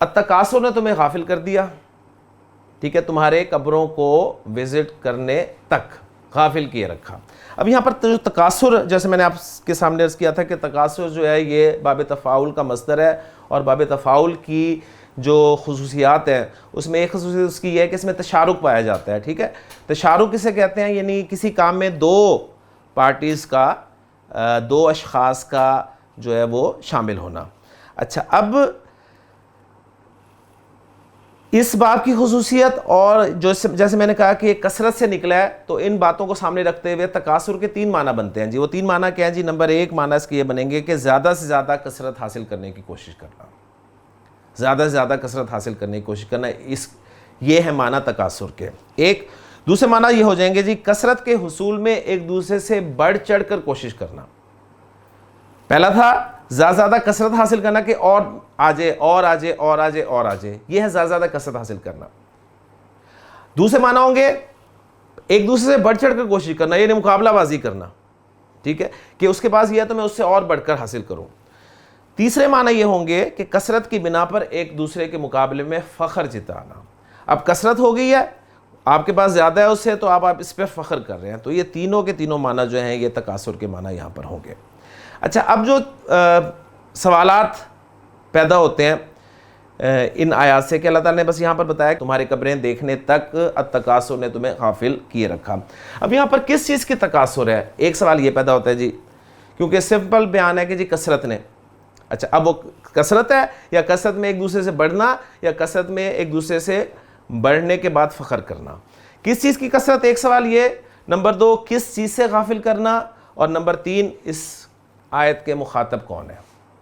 التکاثر نے تمہیں غافل کر دیا. ٹھیک ہے، تمہارے قبروں کو وزٹ کرنے تک غافل کیے رکھا. اب یہاں پر جو تکاثر، جیسے میں نے آپ کے سامنے عرض کیا تھا کہ تکاثر جو ہے یہ باب تفاعل کا مصدر ہے، اور باب تفاعل کی جو خصوصیات ہیں اس میں ایک خصوصیت اس کی یہ ہے کہ اس میں تشارک پایا جاتا ہے. ٹھیک ہے، تشارک کسے کہتے ہیں، یعنی کسی کام میں 2 پارٹیز کا، 2 اشخاص کا جو ہے وہ شامل ہونا. اچھا، اب اس باب کی خصوصیت اور جیسے میں نے کہا کہ یہ کثرت سے نکلا ہے، تو ان باتوں کو سامنے رکھتے ہوئے تکاثر کے 3 معنی بنتے ہیں جی. وہ 3 معنی کیا ہیں جی؟ نمبر 1 معنی اس کے یہ بنیں گے کہ زیادہ سے زیادہ کثرت حاصل کرنے کی کوشش کرنا، زیادہ سے زیادہ کثرت حاصل کرنے کی کوشش کرنا، یہ ہے معنی تکاثر کے. ایک دوسرے معنی یہ ہو جائیں گے جی کثرت کے حصول میں ایک دوسرے سے بڑھ چڑھ کر کوشش کرنا. پہلا تھا زیادہ زیادہ کثرت حاصل کرنا کہ اور آ جائے اور آ جائے اور آ جائے اور آ جائے، یہ ہے زیادہ زیادہ کثرت حاصل کرنا. دوسرے معنی ہوں گے ایک دوسرے سے بڑھ چڑھ کر کوشش کرنا، یعنی مقابلہ بازی کرنا. ٹھیک ہے، کہ اس کے پاس یہ ہے تو میں اس سے اور بڑھ کر حاصل کروں. تیسرے معنی یہ ہوں گے کہ کثرت کی بنا پر ایک دوسرے کے مقابلے میں فخر جتانا. اب کثرت ہو گئی ہے، آپ کے پاس زیادہ ہے اس سے، تو آپ اس پہ فخر کر رہے ہیں. تو یہ تینوں کے تینوں معنی جو ہیں یہ تکاثر کے معنی یہاں پر ہوں گے. اچھا، اب جو سوالات پیدا ہوتے ہیں ان آیات سے کہ اللہ تعالیٰ نے بس یہاں پر بتایا کہ تمہاری قبریں دیکھنے تک التکاثر نے تمہیں غافل کیے رکھا. اب یہاں پر کس چیز کی تکاثر ہے؟ ایک سوال یہ پیدا ہوتا ہے جی، کیونکہ سمپل بیان ہے کہ جی کثرت نے. اچھا، اب وہ کثرت ہے یا کثرت میں ایک دوسرے سے بڑھنا، یا کثرت میں ایک دوسرے سے بڑھنے کے بعد فخر کرنا؟ کس چیز کی کثرت؟ ایک سوال یہ. نمبر 2 کس چیز سے غافل کرنا؟ اور نمبر 3 اس آیت کے مخاطب کون ہے؟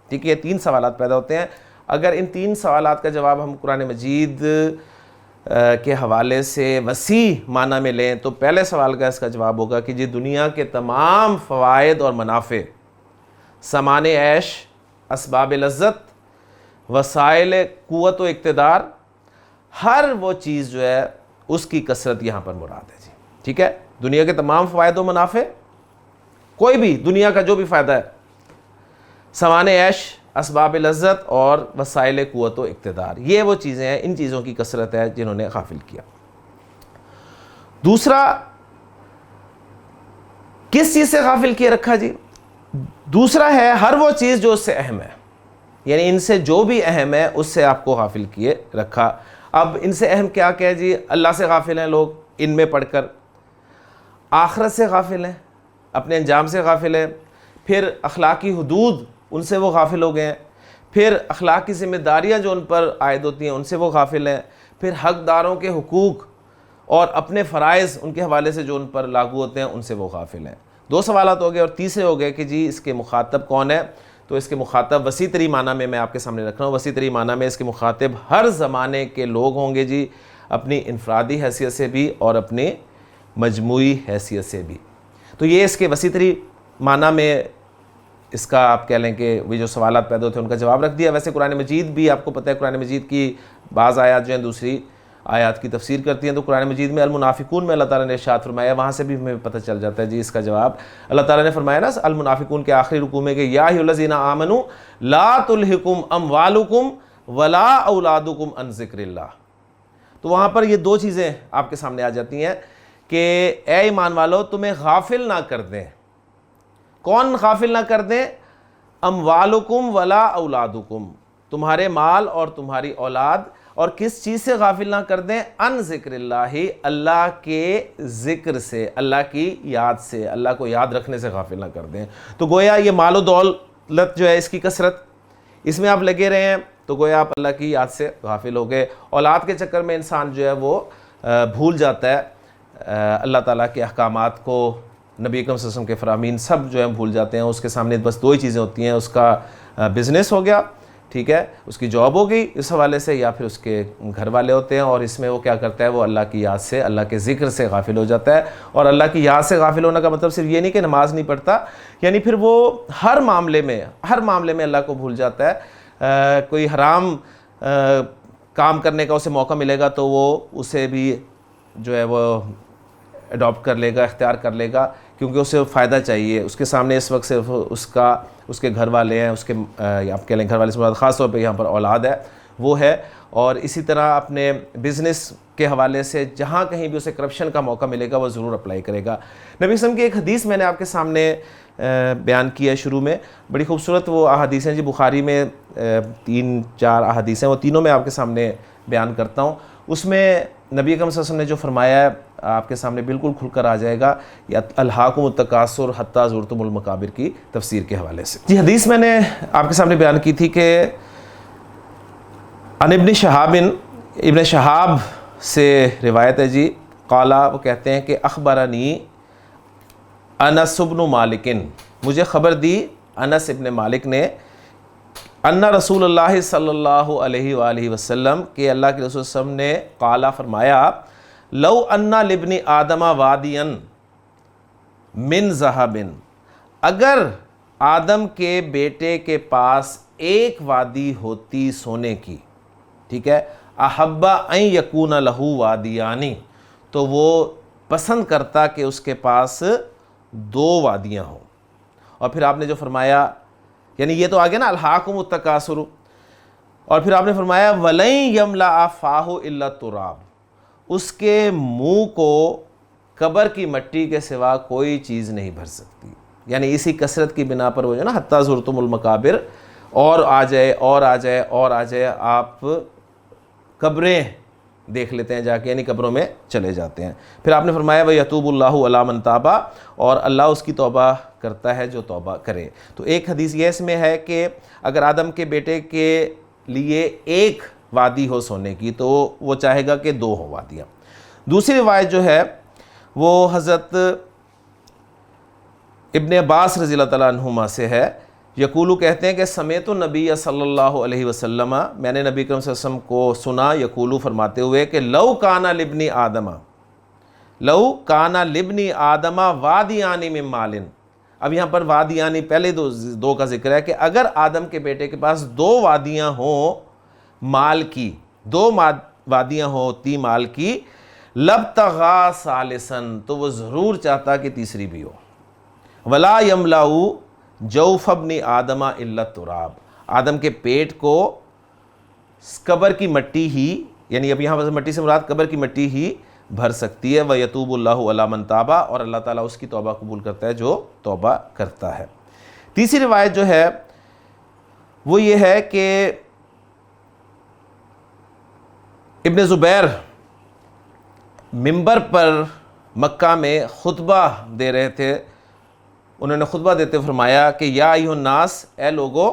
ٹھیک ہے، یہ 3 سوالات پیدا ہوتے ہیں. اگر ان 3 سوالات کا جواب ہم قرآن مجید کے حوالے سے وسیع معنی میں لیں تو پہلے سوال کا اس کا جواب ہوگا کہ جی دنیا کے تمام فوائد اور منافع، سامان عیش، اسباب لذت، وسائل قوت و اقتدار، ہر وہ چیز جو ہے اس کی کثرت یہاں پر مراد ہے جی. ٹھیک ہے، دنیا کے تمام فوائد و منافع، کوئی بھی دنیا کا جو بھی فائدہ ہے، سامان عیش، اسباب لذت اور وسائل قوت و اقتدار، یہ وہ چیزیں ہیں، ان چیزوں کی کثرت ہے جنہوں نے غافل کیا. دوسرا، کس چیز سے غافل کیے رکھا جی؟ دوسرا ہے ہر وہ چیز جو اس سے اہم ہے، یعنی ان سے جو بھی اہم ہے اس سے آپ کو غافل کیے رکھا. اب ان سے اہم کیا ہے جی؟ اللہ سے غافل ہیں لوگ ان میں پڑھ کر، آخرت سے غافل ہیں، اپنے انجام سے غافل ہیں، پھر اخلاقی حدود ان سے وہ غافل ہو گئے ہیں، پھر اخلاقی ذمہ داریاں جو ان پر عائد ہوتی ہیں ان سے وہ غافل ہیں، پھر حقداروں کے حقوق اور اپنے فرائض ان کے حوالے سے جو ان پر لاگو ہوتے ہیں ان سے وہ غافل ہیں۔ 2 سوالات ہو گئے، اور تیسرے ہو گئے کہ جی اس کے مخاطب کون ہے؟ تو اس کے مخاطب وسیع تری معنی میں آپ کے سامنے رکھ رہا ہوں۔ وسیع تری معنی میں اس کے مخاطب ہر زمانے کے لوگ ہوں گے جی، اپنی انفرادی حیثیت سے بھی اور اپنی مجموعی حیثیت سے بھی۔ تو یہ اس کے وسیع تری معنی میں اس کا آپ کہہ لیں کہ وہ جو سوالات پیدا ہوتے ہیں ان کا جواب رکھ دیا۔ ویسے قرآن مجید بھی آپ کو پتہ ہے، قرآن مجید کی بعض آیات جو ہیں دوسری آیات کی تفسیر کرتی ہیں، تو قرآن مجید میں المنافقون میں اللہ تعالیٰ نے ارشاد فرمایا، وہاں سے بھی ہمیں پتہ چل جاتا ہے جی اس کا جواب۔ اللہ تعالیٰ نے فرمایا نا المنافقون کے آخری رکوع میں کہ یا ایھا الذین آمنوا لا تلھکم اموالکم ولا اولادکم عن ذکر اللہ۔ تو وہاں پر یہ 2 چیزیں آپ کے سامنے آ جاتی ہیں کہ اے ایمان والو تمہیں غافل نہ کر دیں۔ کون غافل نہ کر دیں؟ اموالکم ولا اولادکم، تمہارے مال اور تمہاری اولاد، اور کس چیز سے غافل نہ کر دیں؟ ان ذکر اللہ، اللہ کے ذکر سے، اللہ کی یاد سے، اللہ کو یاد رکھنے سے غافل نہ کر دیں۔ تو گویا یہ مال و دولت جو ہے اس کی کثرت، اس میں آپ لگے رہے ہیں تو گویا آپ اللہ کی یاد سے غافل ہو گئے۔ اولاد کے چکر میں انسان جو ہے وہ بھول جاتا ہے اللہ تعالیٰ کے احکامات کو، نبی اکرم صلی اللہ علیہ وسلم کے فرامین سب جو ہیں بھول جاتے ہیں۔ اس کے سامنے بس 2 ہی چیزیں ہوتی ہیں، اس کا بزنس ہو گیا، ٹھیک ہے، اس کی جاب ہو گئی اس حوالے سے، یا پھر اس کے گھر والے ہوتے ہیں، اور اس میں وہ کیا کرتا ہے؟ وہ اللہ کی یاد سے، اللہ کے ذکر سے غافل ہو جاتا ہے۔ اور اللہ کی یاد سے غافل ہونے کا مطلب صرف یہ نہیں کہ نماز نہیں پڑھتا، یعنی پھر وہ ہر معاملے میں اللہ کو بھول جاتا ہے۔ کوئی حرام کام کرنے کا اسے موقع ملے گا تو وہ اسے بھی جو ہے وہ اڈاپٹ کر لے گا، اختیار کر لے گا، کیونکہ اسے فائدہ چاہیے۔ اس کے سامنے اس وقت صرف اس کے گھر والے ہیں، اس کے آپ کہہ لیں گھر والے سے مراد خاص طور پہ یہاں پر اولاد ہے وہ ہے۔ اور اسی طرح اپنے بزنس کے حوالے سے جہاں کہیں بھی اسے کرپشن کا موقع ملے گا وہ ضرور اپلائی کرے گا۔ نبی وسلم کی ایک حدیث میں نے آپ کے سامنے بیان کیا ہے شروع میں، بڑی خوبصورت وہ احادیث ہیں جی، بخاری میں 3-4 احادیث ہیں، وہ تینوں میں آپ کے سامنے بیان کرتا ہوں۔ اس میں نبی اکرم صلی اللہ علیہ وسلم نے جو فرمایا ہے آپ کے سامنے بالکل کھل کر آ جائے گا، یا الہاکم التکاثر حتی زرتم المقابر کی تفسیر کے حوالے سے۔ جی حدیث میں نے آپ کے سامنے بیان کی تھی کہ عن ابن شہاب سے روایت ہے جی، قالا، وہ کہتے ہیں کہ اخبرنی انس بن مالک، مجھے خبر دی انس ابن مالک نے، ان رسول اللہ صلی اللہ علیہ وآلہ وسلم، کہ اللہ کے رسول صلی اللہ علیہ وسلم نے قالا فرمایا، لو ان لابن آدم وادیا من ذہب، اگر آدم کے بیٹے کے پاس ایک وادی ہوتی سونے کی، ٹھیک ہے، احب ان یکون لہ وادیانی، تو وہ پسند کرتا کہ اس کے پاس 2 وادیاں ہوں۔ اور پھر آپ نے جو فرمایا، یعنی یہ تو آگے نا الہاکم التکاثر، اور پھر آپ نے فرمایا وَلَن يَمْلَأَ فَاهُ إِلَّا التُّرَابُ، اس کے منہ کو قبر کی مٹی کے سوا کوئی چیز نہیں بھر سکتی۔ یعنی اسی کثرت کی بنا پر وہ جو نا حتی زرتم المقابر، اور آ جائے اور آ جائے اور آ جائے، آپ قبریں دیکھ لیتے ہیں جا کے، یعنی قبروں میں چلے جاتے ہیں۔ پھر آپ نے فرمایا وَيَتُوبُ اللَّهُ عَلَىٰ مَن تَابَ، اور اللہ اس کی توبہ کرتا ہے جو توبہ کرے۔ تو ایک حدیث یہ اس میں ہے کہ اگر آدم کے بیٹے کے لیے ایک وادی ہو سونے کی تو وہ چاہے گا کہ 2 ہوں وادیاں۔ دوسری روایت جو ہے وہ حضرت ابن عباس رضی اللہ تعالیٰ عنہما سے ہے، یقولو، کہتے ہیں کہ سمیت النبی صلی اللہ علیہ وسلم، میں نے نبی کریم صلی اللہ علیہ وسلم کو سنا یقولو فرماتے ہوئے کہ لو کان لابن آدم وادیان من مال، اب یہاں پر وادیانی پہلے 2 کا ذکر ہے کہ اگر آدم کے بیٹے کے پاس 2 وادیاں ہوں مال کی، 2 وادیاں ہوتی مال کی، لبتغا ثالثاً، تو وہ ضرور چاہتا کہ تیسری بھی ہو۔ ولا یملأ جوف ابن آدم الا التراب، آدم کے پیٹ کو قبر کی مٹی ہی، یعنی اب یہاں پر مٹی سے مراد قبر کی مٹی ہی بھر سکتی ہے۔ وَيَتُوبُ اللَّهُ عَلَىٰ مَن تَابَ، اور اللہ تعالیٰ اس کی توبہ قبول کرتا ہے جو توبہ کرتا ہے۔ تیسری روایت جو ہے وہ یہ ہے کہ ابن زبیر منبر پر مکہ میں خطبہ دے رہے تھے، انہوں نے خطبہ دیتے فرمایا کہ یا ایھا الناس، اے لوگو،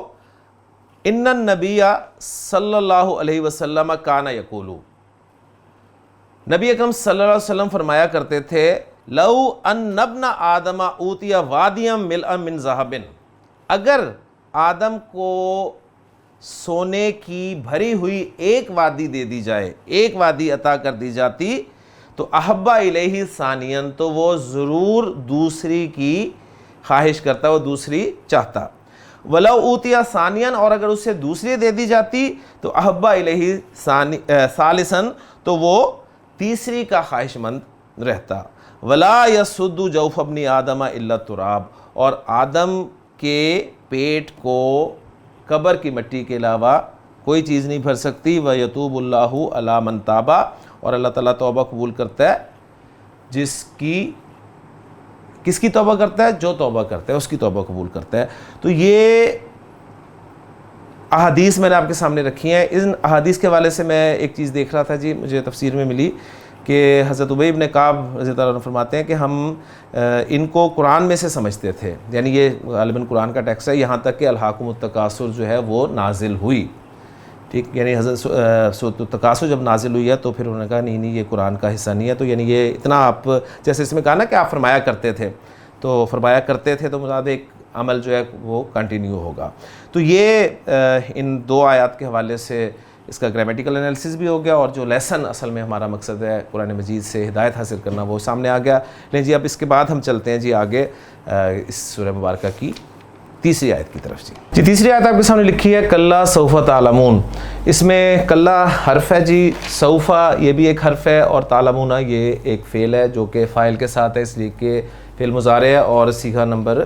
ان النبی صلی اللہ علیہ وسلم کان یقول، نبی اکرم صلی اللہ علیہ وسلم فرمایا کرتے تھے لو ان ابن آدم اوتی وادیا ملء من ذہب، اگر آدم کو سونے کی بھری ہوئی ایک وادی دے دی جائے، ایک وادی عطا کر دی جاتی، تو احب الیہ ثانیا، تو وہ ضرور دوسری کی خواہش کرتا، وہ دوسری چاہتا، ولو اوتیا ثانیا، اور اگر اسے دوسری دے دی جاتی تو احب الیہ ثالثا، تو وہ تیسری کا خواہش مند رہتا، ولا یسد جوف ابن آدم الا التراب، اور آدم کے پیٹ کو قبر کی مٹی کے علاوہ کوئی چیز نہیں بھر سکتی، وَيَتُوبُ اللَّهُ عَلَى مَنْ تَابَ، اور اللہ تعالیٰ توبہ قبول کرتا ہے کس کی توبہ کرتا ہے؟ جو توبہ کرتا ہے اس کی توبہ قبول کرتا ہے۔ تو یہ احادیث میں نے آپ کے سامنے رکھی ہیں۔ ان احادیث کے حوالے سے میں ایک چیز دیکھ رہا تھا جی، مجھے تفسیر میں ملی کہ حضرت ابی بن کعب رضی اللہ عنہ فرماتے ہیں کہ ہم ان کو قرآن میں سے سمجھتے تھے، یعنی یہ غالباً قرآن کا ٹیکسٹ ہے، یہاں تک کہ الہاکم التکاثر جو ہے وہ نازل ہوئی، ٹھیک، یعنی حضرت سورۃ التکاثر جب نازل ہوئی ہے تو پھر انہوں نے کہا نہیں یہ قرآن کا حصہ نہیں ہے، تو یعنی یہ اتنا آپ جیسے اس میں کہا نا کہ آپ فرمایا کرتے تھے، تو فرمایا کرتے تھے تو مراد ایک عمل جو ہے وہ کنٹینیو ہوگا۔ تو یہ ان دو آیات کے حوالے سے اس کا گرامیٹیکل انالیسس بھی ہو گیا، اور جو لیسن اصل میں ہمارا مقصد ہے قرآن مجید سے ہدایت حاصل کرنا وہ سامنے آ گیا۔ لیکن جی اب اس کے بعد ہم چلتے ہیں جی آگے اس سورہ مبارکہ کی تیسری آیت کی طرف۔ جی تیسری آیت آپ کے سامنے لکھی ہے کلا سوف تعلمون، اس میں کلا حرف ہے جی، سوف یہ بھی ایک حرف ہے، اور تعلمون یہ ایک فعل ہے جو کہ فاعل کے ساتھ ہے، اس لیے کہ فعل مضارع ہے اور صیغہ نمبر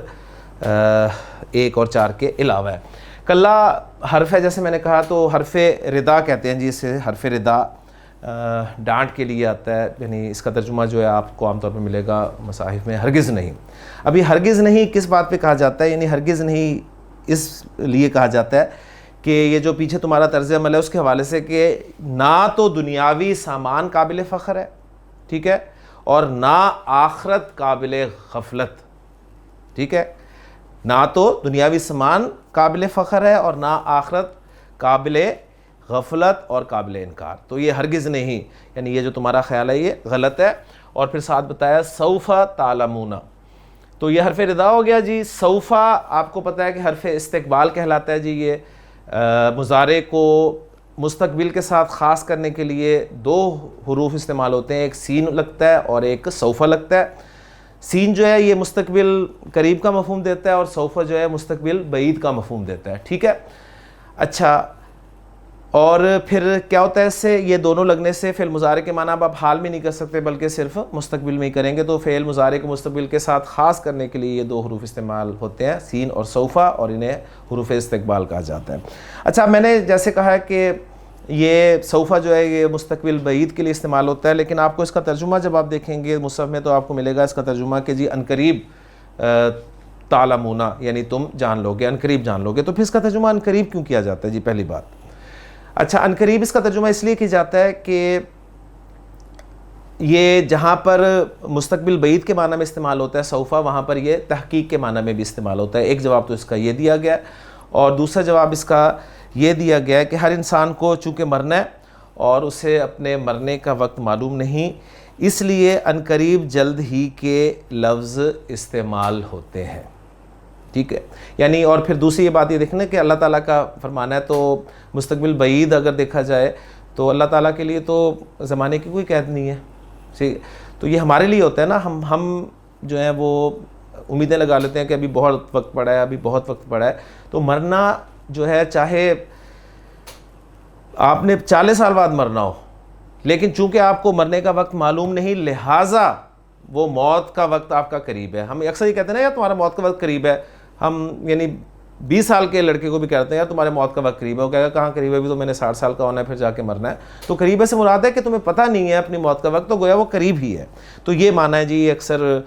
1 اور 4 کے علاوہ ہے۔ کلا حرف ہے، جیسے میں نے کہا تو حرف ردا کہتے ہیں جی اسے، حرف ردا ڈانٹ کے لیے آتا ہے، یعنی اس کا ترجمہ جو ہے آپ کو عام طور پہ ملے گا مصاحف میں ہرگز نہیں۔ ابھی ہرگز نہیں کس بات پہ کہا جاتا ہے؟ یعنی ہرگز نہیں اس لیے کہا جاتا ہے کہ یہ جو پیچھے تمہارا طرز عمل ہے اس کے حوالے سے کہ نہ تو دنیاوی سامان قابل فخر ہے، ٹھیک ہے، اور نہ آخرت قابل غفلت، ٹھیک ہے، نہ تو دنیاوی سامان قابل فخر ہے اور نہ آخرت قابل غفلت اور قابل انکار، تو یہ ہرگز نہیں، یعنی یہ جو تمہارا خیال ہے یہ غلط ہے۔ اور پھر ساتھ بتایا سوف تعلمون، تو یہ حرف ردا ہو گیا جی۔ سوف آپ کو پتہ ہے کہ حرف استقبال کہلاتا ہے جی، یہ مضارع کو مستقبل کے ساتھ خاص کرنے کے لیے 2 حروف استعمال ہوتے ہیں، ایک سین لگتا ہے اور ایک سوف لگتا ہے۔ سین جو ہے یہ مستقبل قریب کا مفہوم دیتا ہے اور سوف جو ہے مستقبل بعید کا مفہوم دیتا ہے، ٹھیک ہے۔ اچھا، اور پھر کیا ہوتا ہے اس سے؟ یہ دونوں لگنے سے فعل مضارع کے معنی اب آپ حال میں نہیں کر سکتے بلکہ صرف مستقبل میں ہی کریں گے، تو فعل مضارع کو مستقبل کے ساتھ خاص کرنے کے لیے یہ 2 حروف استعمال ہوتے ہیں، سین اور سوفا، اور انہیں حروف استقبال کہا جاتا ہے۔ اچھا، میں نے جیسے کہا ہے کہ یہ سوفا جو ہے یہ مستقبل بعید کے لیے استعمال ہوتا ہے، لیکن آپ کو اس کا ترجمہ جب آپ دیکھیں گے مصحف میں تو آپ کو ملے گا اس کا ترجمہ کہ جی عنقریب تعلمون، یعنی تم جان لوگے، عنقریب جان لوگے۔ تو پھر اس کا ترجمہ عنقریب کیوں کیا جاتا ہے جی؟ پہلی بات، اچھا عنقریب اس کا ترجمہ اس لیے کیا جاتا ہے کہ یہ جہاں پر مستقبل بعید کے معنی میں استعمال ہوتا ہے سوفا، وہاں پر یہ تحقیق کے معنی میں بھی استعمال ہوتا ہے۔ ایک جواب تو اس کا یہ دیا گیا ہے، اور دوسرا جواب اس کا یہ دیا گیا ہے کہ ہر انسان کو چونکہ مرنا ہے اور اسے اپنے مرنے کا وقت معلوم نہیں، اس لیے عنقریب جلد ہی کے لفظ استعمال ہوتے ہیں، ٹھیک ہے۔ یعنی اور پھر دوسری یہ بات یہ دیکھنا کہ اللہ تعالیٰ کا فرمانا ہے، تو مستقبل بعید اگر دیکھا جائے تو اللہ تعالیٰ کے لیے تو زمانے کی کوئی قید نہیں ہے، ٹھیک، تو یہ ہمارے لیے ہوتا ہے نا، ہم جو ہیں وہ امیدیں لگا لیتے ہیں کہ ابھی بہت وقت پڑا ہے، ابھی بہت وقت پڑا ہے، تو مرنا جو ہے چاہے آپ نے 40 سال بعد مرنا ہو، لیکن چونکہ آپ کو مرنے کا وقت معلوم نہیں، لہٰذا وہ موت کا وقت آپ کا قریب ہے۔ ہم اکثر یہ کہتے ہیں نا یار تمہارا موت کا وقت قریب ہے، ہم یعنی 20 سال کے لڑکے کو بھی کہتے ہیں یار تمہارے موت کا وقت قریب ہے، وہ کہے گا کہاں قریب ہے، ابھی تو میں نے 60 سال کا ہونا ہے، پھر جا کے مرنا ہے۔ تو قریب ہے سے مراد ہے کہ تمہیں پتہ نہیں ہے اپنی موت کا وقت، تو گویا وہ قریب ہی ہے۔ تو یہ معنی ہے جی، اکثر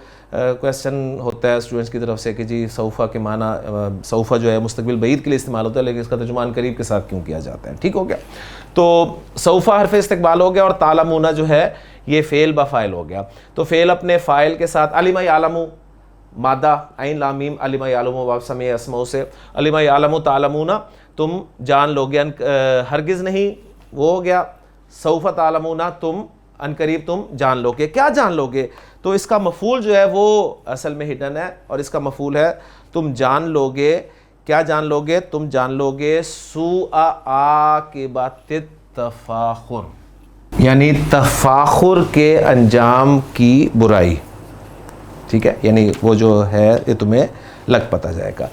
کویسچن ہوتا ہے اسٹوڈنٹس کی طرف سے کہ جی سوفا کے معنی، سوفا جو ہے مستقبل بعید کے لیے استعمال ہوتا ہے، لیکن اس کا ترجمہ قریب کے ساتھ کیوں کیا جاتا ہے؟ ٹھیک ہو گیا۔ تو سوفا حرف استقبال ہو گیا، اور تعلمون جو ہے یہ فعل بفاعل ہو گیا۔ تو فعل اپنے فاعل کے ساتھ علم یعلم، مادہ عین لام میم، علم یعلم باب سمیع اسماء سے، علم یعلم تعلمون، تم جان لوگے، ہرگز نہیں وہ ہو گیا، سوف تعلمون تم ان قریب تم جان لو گے. کیا جان لو گے؟ تو اس کا مفعول جو ہے وہ اصل میں ہڈن ہے, اور اس کا مفعول ہے تم جان لو گے. کیا جان لو گے؟ تم جان لو گے سوء عاقبۃ التفاخر, یعنی تفاخر کے انجام کی برائی. ٹھیک ہے, یعنی وہ جو ہے یہ تمہیں لگ پتہ جائے گا.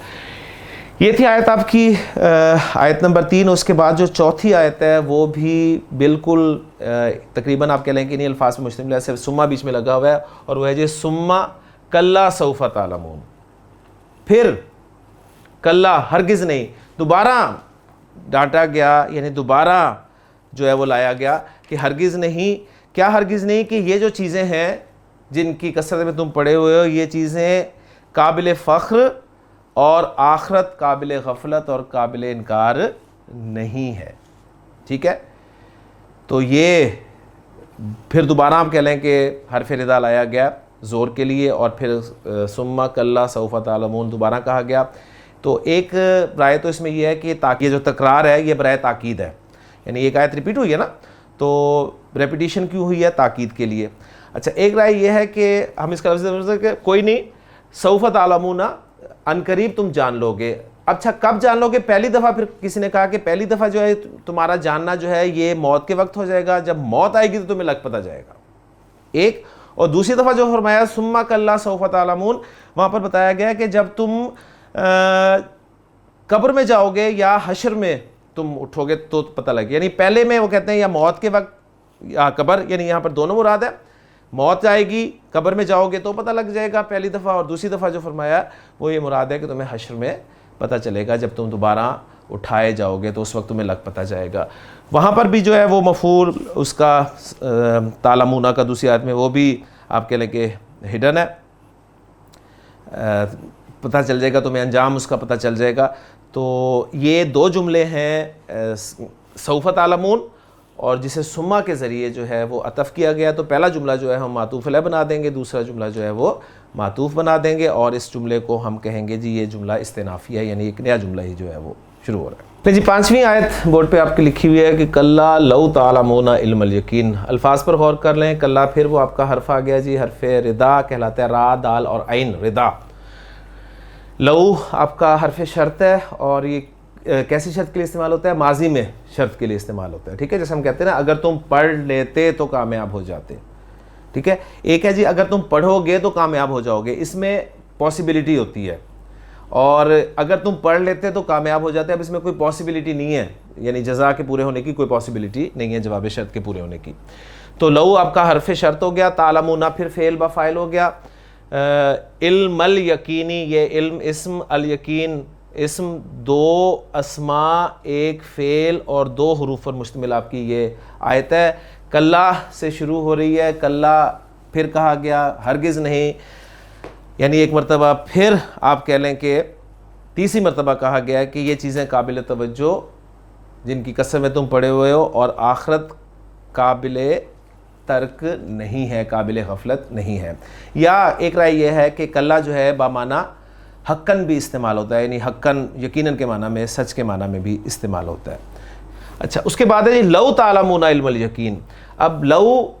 یہ تھی آیت آپ کی آیت نمبر 3. اس کے بعد جو چوتھی آیت ہے وہ بھی بالکل تقریباً آپ کہہ لیں کہ انہیں الفاظ میں مشتمل ہے, صرف سما بیچ میں لگا ہوا ہے, اور وہ ہے جی ثم کلا سوف تعلمون. پھر کلا ہرگز نہیں, دوبارہ ڈانٹا گیا, یعنی دوبارہ جو ہے وہ لایا گیا کہ ہرگز نہیں. کیا ہرگز نہیں؟ کہ یہ جو چیزیں ہیں جن کی کثرت میں تم پڑے ہوئے ہو, یہ چیزیں قابل فخر اور آخرت قابل غفلت اور قابل انکار نہیں ہے. ٹھیک ہے, تو یہ پھر دوبارہ آپ کہہ لیں کہ حرف ندا لایا گیا زور کے لیے, اور پھر ثم کلا سوف تعلمون دوبارہ کہا گیا. تو ایک رائے تو اس میں یہ ہے کہ یہ جو تکرار ہے یہ برائے تاکید ہے, یعنی ایک آیت ریپیٹ ہوئی ہے نا, تو ریپیٹیشن کیوں ہوئی ہے؟ تاکید کے لیے. اچھا, ایک رائے یہ ہے کہ ہم اس کا لفظ کہ کوئی نہیں, سوف تعلمون ان قریب تم جان لو گے. اچھا, کب جان لو گے؟ پہلی دفعہ. پھر کسی نے کہا کہ پہلی دفعہ جو ہے تمہارا جاننا جو ہے یہ موت کے وقت ہو جائے گا, جب موت آئے گی تو تمہیں لگ پتہ جائے گا, ایک. اور دوسری دفعہ جو فرمایا ثم کلا سوف تعلمون, وہاں پر بتایا گیا کہ جب تم قبر میں جاؤ گے یا حشر میں تم اٹھو گے تو پتہ لگے. یعنی پہلے میں وہ کہتے ہیں یا موت کے وقت یا قبر, یعنی یہاں پر دونوں مراد ہے. موت آئے گی, قبر میں جاؤ گے تو پتہ لگ جائے گا پہلی دفعہ, اور دوسری دفعہ جو فرمایا وہ یہ مراد ہے کہ تمہیں حشر میں پتہ چلے گا, جب تم دوبارہ اٹھائے جاؤ گے تو اس وقت تمہیں لگ پتہ جائے گا. وہاں پر بھی جو ہے وہ مفعول اس کا تعلمون کا دوسری آیت میں وہ بھی آپ کہہ لیں کہ ہڈن ہے, پتہ چل جائے گا تمہیں, انجام اس کا پتہ چل جائے گا. تو یہ دو جملے ہیں سوف تعلمون, اور جسے ثم کے ذریعے جو ہے وہ عطف کیا گیا. تو پہلا جملہ جو ہے ہم معطوف علیہ بنا دیں گے, دوسرا جملہ جو ہے وہ معطوف بنا دیں گے, اور اس جملے کو ہم کہیں گے جی یہ جملہ استئنافی ہے, یعنی ایک نیا جملہ ہی جو ہے وہ شروع ہو رہا ہے. جی 5ویں آیت بورڈ پہ آپ کی لکھی ہوئی ہے کہ کلا لو تعلمون علم الیقین. الفاظ پر غور کر لیں. کلا پھر وہ آپ کا حرف آ گیا جی, حرف ردا کہلاتا ہے, را دال اور عین ردا. لو آپ کا حرف شرط ہے, اور یہ کیسی شرط کے لیے استعمال ہوتا ہے؟ ماضی میں شرط کے لیے استعمال ہوتا ہے. ٹھیک ہے, جیسے ہم کہتے ہیں نا اگر تم پڑھ لیتے تو کامیاب ہو جاتے. ٹھیک ہے, ایک ہے جی اگر تم پڑھو گے تو کامیاب ہو جاؤ گے, اس میں پاسبلٹی ہوتی ہے, اور اگر تم پڑھ لیتے تو کامیاب ہو جاتے. اب اس میں کوئی پاسبلٹی نہیں ہے, یعنی جزا کے پورے ہونے کی کوئی پاسبلٹی نہیں ہے جواب شرط کے پورے ہونے کی. تو لو آپ کا حرف شرط ہو گیا, تعلمون پھر فعل با فاعل ہو گیا. علم الیقینی, یہ علم اسم, الیقین اسم, دو اسماء ایک فعل اور دو حروف پر مشتمل آپ کی یہ آیت ہے. کلا سے شروع ہو رہی ہے, کلا پھر کہا گیا ہرگز نہیں, یعنی ایک مرتبہ پھر آپ کہہ لیں کہ تیسری مرتبہ کہا گیا ہے کہ یہ چیزیں قابل توجہ جن کی قسم میں تم پڑے ہوئے ہو, اور آخرت قابل ترک نہیں ہے, قابل غفلت نہیں ہے. یا ایک رائے یہ ہے کہ کلا جو ہے بامعنی حقاً بھی استعمال ہوتا ہے, یعنی حقاً یقیناً کے معنی میں, سچ کے معنی میں بھی استعمال ہوتا ہے. اچھا, اس کے بعد ہے لو تعلمون علم الیقین. اب لو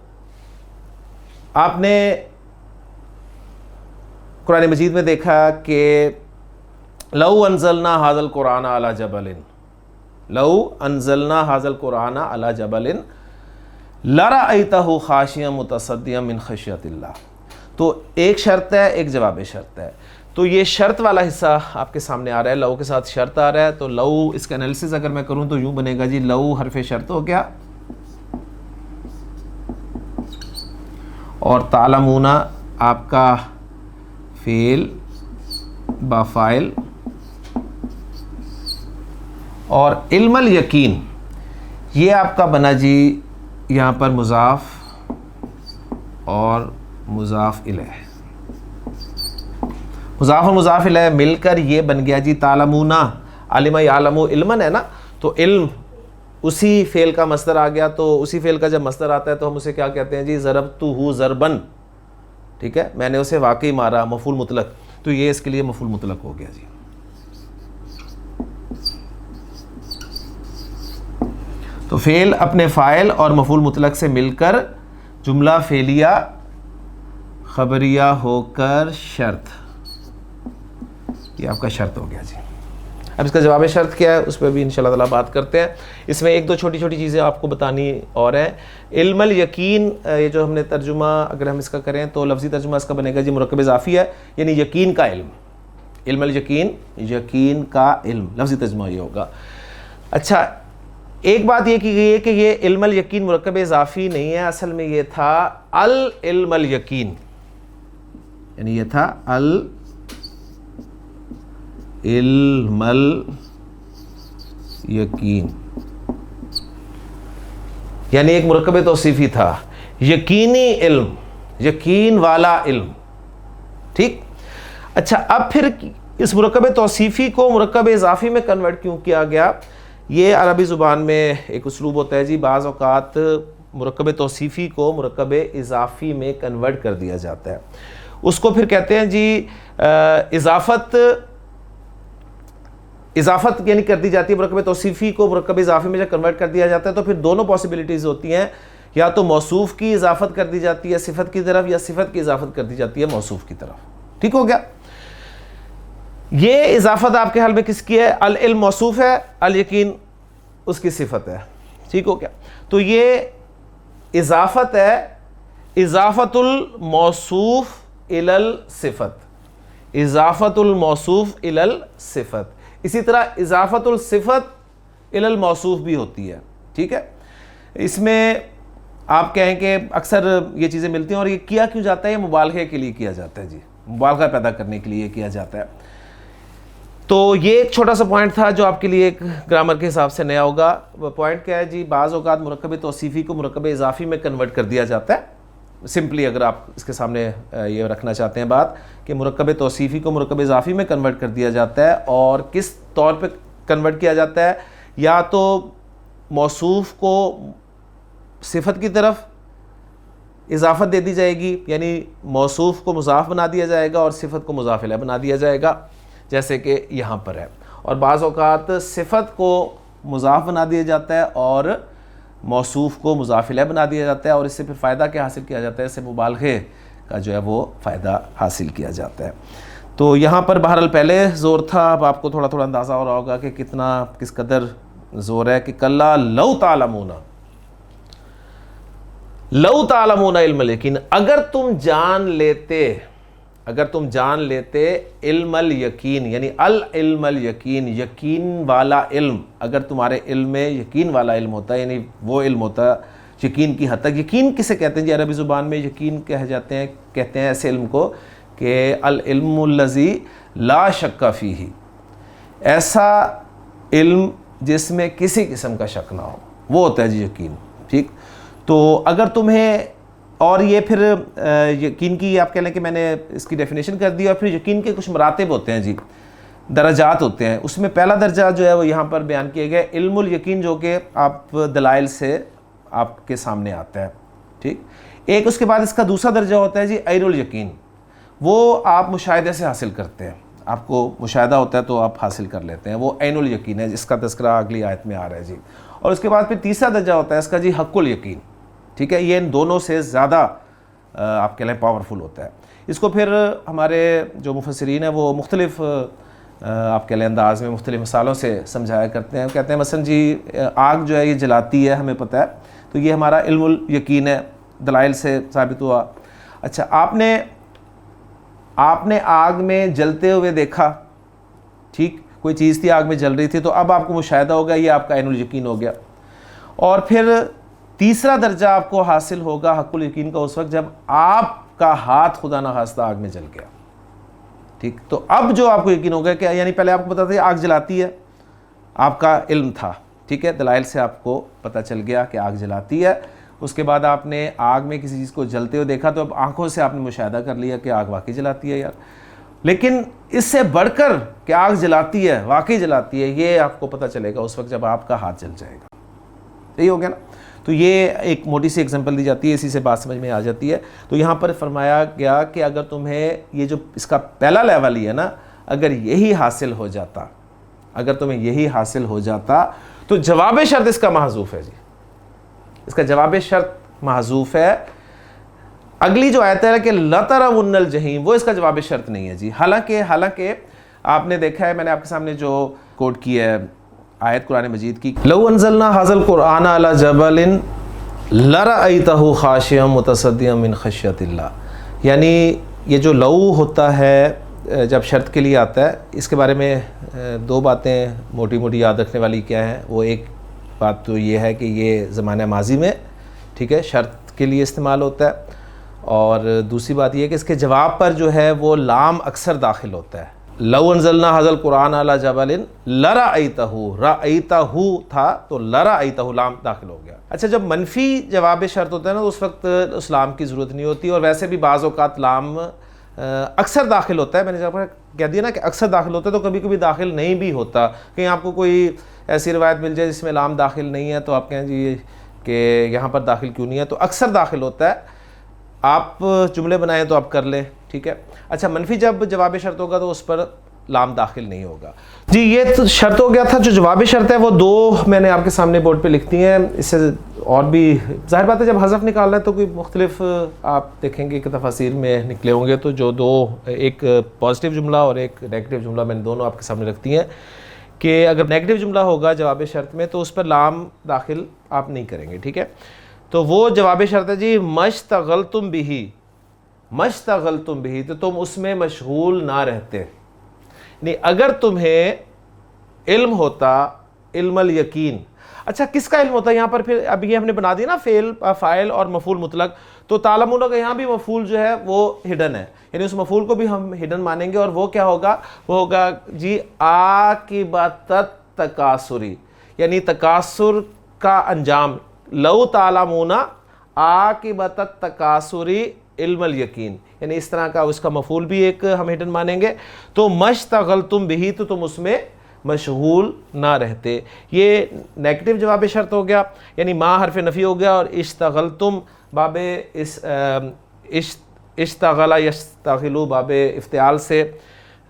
آپ نے قرآن مجید میں دیکھا کہ لو انزلنا ھذا القرآن علی جبل, لو انزلنا ھذا القرآن علی جبل لرأیتہ خاشعا متصدعا من خشیۃ اللہ. تو ایک شرط ہے, ایک جواب شرط ہے. تو یہ شرط والا حصہ آپ کے سامنے آ رہا ہے, لو کے ساتھ شرط آ رہا ہے. تو لو اس کا انالیسس اگر میں کروں تو یوں بنے گا جی, لو حرف شرط ہو گیا, اور تعلمون آپ کا فعل با فاعل, اور علم الیقین یہ آپ کا بنا جی یہاں پر مضاف اور مضاف الیہ. مضاف اور مضاف الیہ مل کر یہ بن گیا جی تعلمون. علم یعلم علمن ہے نا, تو علم اسی فعل کا مصدر آ گیا. تو اسی فعل کا جب مصدر آتا ہے تو ہم اسے کیا کہتے ہیں جی, ضربتہ ضربن. ٹھیک ہے, میں نے اسے واقعی مارا, مفعول مطلق. تو یہ اس کے لیے مفعول مطلق ہو گیا جی. تو فعل اپنے فاعل اور مفعول مطلق سے مل کر جملہ فعلیہ خبریہ ہو کر شرط، یہ آپ کا شرط ہو گیا جی. اب اس کا جواب شرط کیا ہے اس پہ بھی انشاءاللہ تعالیٰ بات کرتے ہیں. اس میں ایک دو چھوٹی چھوٹی چیزیں آپ کو بتانی اور ہیں. علم الیقین، یہ جو ہم نے ترجمہ اگر ہم اس کا کریں تو لفظی ترجمہ اس کا بنے گا جی مرکب اضافی ہے، یعنی یقین کا علم. علم الیقین، یقین کا علم، لفظی ترجمہ یہ ہوگا. اچھا، ایک بات یہ کی گئی ہے کہ یہ علم الیقین مرکب اضافی نہیں ہے، اصل میں یہ تھا العلم الیقین، یعنی یہ تھا علم الیقین، یعنی ایک مرکب توصیفی تھا، یقینی علم، یقین والا علم. ٹھیک. اچھا، اب پھر اس مرکب توصیفی کو مرکب اضافی میں کنورٹ کیوں کیا گیا؟ یہ عربی زبان میں ایک اسلوب ہوتا ہے جی، بعض اوقات مرکب توصیفی کو مرکب اضافی میں کنورٹ کر دیا جاتا ہے. اس کو پھر کہتے ہیں جی اضافت یعنی کر دی جاتی ہے. مرکب توصیفی کو مرکب اضافی میں جب کنورٹ کر دیا جاتا ہے تو پھر دونوں پاسبلٹیز ہوتی ہیں، یا تو موصوف کی اضافت کر دی جاتی ہے صفت کی طرف، یا صفت کی اضافت کر دی جاتی ہے موصوف کی طرف. ٹھیک ہو گیا؟ یہ اضافت آپ کے حال میں کس کی ہے؟ العلم موصوف ہے، الیقین اس کی صفت ہے. ٹھیک ہو گیا؟ تو یہ اضافت ہے، اضافت الموصوف الی الصفت، اضافت الموصوف الی الصفت. اسی طرح اضافت الصفت الی الموصوف بھی ہوتی ہے. ٹھیک ہے؟ اس میں آپ کہیں کہ اکثر یہ چیزیں ملتی ہیں، اور یہ کیا کیوں جاتا ہے؟ یہ مبالغے کے لیے کیا جاتا ہے جی، مبالغہ پیدا کرنے کے لیے کیا جاتا ہے. تو یہ ایک چھوٹا سا پوائنٹ تھا جو آپ کے لیے ایک گرامر کے حساب سے نیا ہوگا. وہ پوائنٹ کیا ہے جی؟ بعض اوقات مرکب توصیفی کو مرکب اضافی میں کنورٹ کر دیا جاتا ہے. سمپلی اگر آپ اس کے سامنے یہ رکھنا چاہتے ہیں بات کہ مرکب توصیفی کو مرکب اضافی میں کنورٹ کر دیا جاتا ہے، اور کس طور پہ کنورٹ کیا جاتا ہے؟ یا تو موصوف کو صفت کی طرف اضافت دے دی جائے گی، یعنی موصوف کو مضاف بنا دیا جائے گا اور صفت کو مضاف الیہ بنا دیا جائے گا، جیسے کہ یہاں پر ہے. اور بعض اوقات صفت کو مضاف بنا دیا جاتا ہے اور موصوف کو مضاف الیہ بنا دیا جاتا ہے، اور اس سے پھر فائدہ کیا حاصل کیا جاتا ہے؟ اس سے مبالغے کا جو ہے وہ فائدہ حاصل کیا جاتا ہے. تو یہاں پر بہرحال پہلے زور تھا، اب آپ کو تھوڑا تھوڑا اندازہ ہو رہا ہوگا کہ کس قدر زور ہے کہ کلا لو تعلمون علم الیقین، اگر تم جان لیتے علم الیقین، یعنی العلم الیقین، یقین والا علم. اگر تمہارے علم میں یقین والا علم ہوتا ہے، یعنی وہ علم ہوتا ہے یقین کی حد تک. یقین کسے کہتے ہیں جی عربی زبان میں؟ یقین کہتے ہیں ایسے علم کو کہ العلم الذی لا شک فیہ، ایسا علم جس میں کسی قسم کا شک نہ ہو، وہ ہوتا ہے جی یقین. ٹھیک. تو اگر تمہیں، اور یہ پھر یقین کی آپ کہہ لیں کہ میں نے اس کی ڈیفینیشن کر دی، اور پھر یقین کے کچھ مراتب ہوتے ہیں جی، درجات ہوتے ہیں. اس میں پہلا درجہ جو ہے وہ یہاں پر بیان کیا گیا علم الیقین، جو کہ آپ دلائل سے آپ کے سامنے آتا ہے. ٹھیک. ایک اس کے بعد اس کا دوسرا درجہ ہوتا ہے جی عین الیقین، وہ آپ مشاہدے سے حاصل کرتے ہیں، آپ کو مشاہدہ ہوتا ہے تو آپ حاصل کر لیتے ہیں، وہ عین الیقین ہے جس کا تذکرہ اگلی آیت میں آ رہا ہے جی. اور اس کے بعد پھر تیسرا درجہ ہوتا ہے اس کا جی حق الیقین. ٹھیک ہے. یہ ان دونوں سے زیادہ آپ کہہ لیں پاورفل ہوتا ہے. اس کو پھر ہمارے جو مفسرین ہیں وہ مختلف آپ کہہ لیں انداز میں مختلف مثالوں سے سمجھایا کرتے ہیں. کہتے ہیں مثلا جی آگ جو ہے یہ جلاتی ہے، ہمیں پتہ ہے، تو یہ ہمارا علم الیقین ہے، دلائل سے ثابت ہوا. اچھا، آپ نے آگ میں جلتے ہوئے دیکھا، ٹھیک، کوئی چیز تھی آگ میں جل رہی تھی، تو اب آپ کو مشاہدہ ہوگا، یہ آپ کا عین الیقین ہو گیا. اور پھر تیسرا درجہ آپ کو حاصل ہوگا حق الیقین کا اس وقت جب آپ کا ہاتھ خدا نخواستہ آگ میں جل گیا. ٹھیک. تو اب جو آپ کو یقین ہوگا کہ یعنی پہلے آپ کو پتا تھا آگ جلاتی ہے، آپ کا علم تھا، ٹھیک ہے، دلائل سے آپ کو پتہ چل گیا کہ آگ جلاتی ہے. اس کے بعد آپ نے آگ میں کسی چیز کو جلتے ہوئے دیکھا، تو اب آنکھوں سے آپ نے مشاہدہ کر لیا کہ آگ واقعی جلاتی ہے یار. لیکن اس سے بڑھ کر کہ آگ جلاتی ہے، واقعی جلاتی ہے، یہ آپ کو پتہ چلے گا اس وقت جب آپ کا ہاتھ جل جائے گا. یہی ہو گیا نا. تو یہ ایک موٹی سی ایگزامپل دی جاتی ہے، اسی سے بات سمجھ میں آ جاتی ہے. تو یہاں پر فرمایا گیا کہ اگر تمہیں یہ جو اس کا پہلا لیول ہی ہے نا، اگر یہی حاصل ہو جاتا، اگر تمہیں یہی حاصل ہو جاتا تو جواب شرط اس کا محذوف ہے جی. اس کا جواب شرط محذوف ہے. اگلی جو آیت ہے کہ لَتَرَوُنَّ الْجَحِيمَ، وہ اس کا جواب شرط نہیں ہے جی. حالانکہ آپ نے دیکھا ہے، میں نے آپ کے سامنے جو کوٹ کی ہے آیت قرآن مجید کی، لَوْ أَنزَلْنَا هَذَا الْقُرْآنَ عَلَى جَبَلٍ لَرَأَيْتَهُ خَاشِعًا مُتَصَدِّعًا مِنْ خَشْيَةِ اللَّهِ. یعنی یہ جو لو ہوتا ہے جب شرط کے لیے آتا ہے، اس کے بارے میں دو باتیں موٹی موٹی یاد رکھنے والی کیا ہیں. وہ ایک بات تو یہ ہے کہ یہ زمانہ ماضی میں ٹھیک ہے شرط کے لیے استعمال ہوتا ہے، اور دوسری بات یہ کہ اس کے جواب پر جو ہے وہ لام اکثر داخل ہوتا ہے. لو انزلنا هذا القرآن علی جبل لرأیتہ، رأیتہ تھا تو لرأیتہ لام داخل ہو گیا. اچھا، جب منفی جواب شرط ہوتا ہے نا تو اس وقت اس لام کی ضرورت نہیں ہوتی، اور ویسے بھی بعض اوقات لام اکثر داخل ہوتا ہے. میں نے جب کہہ دیا نا کہ اکثر داخل ہوتا ہے، تو کبھی کبھی داخل نہیں بھی ہوتا. کہیں آپ کو کوئی ایسی روایت مل جائے جس میں لام داخل نہیں ہے تو آپ کہیں جی کہ یہاں پر داخل کیوں نہیں ہے، تو اکثر داخل ہوتا ہے. آپ جملے بنائیں تو آپ کر لیں، ٹھیک ہے. اچھا، منفی جب جواب شرط ہوگا تو اس پر لام داخل نہیں ہوگا جی. یہ تو شرط ہو گیا تھا. جو جواب شرط ہے وہ دو میں نے آپ کے سامنے بورڈ پہ لکھ دی ہیں. اس سے اور بھی ظاہر بات ہے جب حذف نکالنا ہے تو کوئی مختلف آپ دیکھیں گے کہ تفاسیر میں نکلے ہوں گے. تو جو دو، ایک پازیٹیو جملہ اور ایک نیگیٹو جملہ، میں نے دونوں آپ کے سامنے رکھ دی ہیں کہ اگر نیگیٹو جملہ ہوگا جواب شرط میں تو اس پر لام داخل آپ نہیں کریں گے، ٹھیک ہے. تو وہ جواب شرط ہے جی مشتغلتم بہی، مشتغلتم بہی، تو تم اس میں مشغول نہ رہتے. نہیں، اگر تمہیں علم ہوتا، علم الیقین. اچھا، کس کا علم ہوتا ہے یہاں پر؟ پھر اب یہ ہم نے بنا دیا نا فعل، فاعل اور مفعول مطلق. تو تعلمون کا یہاں بھی مفعول جو ہے وہ ہڈن ہے، یعنی اس مفعول کو بھی ہم ہڈن مانیں گے. اور وہ کیا ہوگا؟ وہ ہوگا جی عاقبۃ التکاثر، یعنی تکاثر کا انجام. لو تعلمون عاقبۃ التکاثر علم الیقین، یعنی اس طرح کا اس کا مفعول بھی ایک ہم ہڈن مانیں گے. تو مشتغلتم بہی، تو تم اس میں مشغول نہ رہتے. یہ نیگیٹو جواب شرط ہو گیا، یعنی ما حرف نفی ہو گیا، اور اشتغلتم باب اشتغل یشتغلوا باب افتعال سے،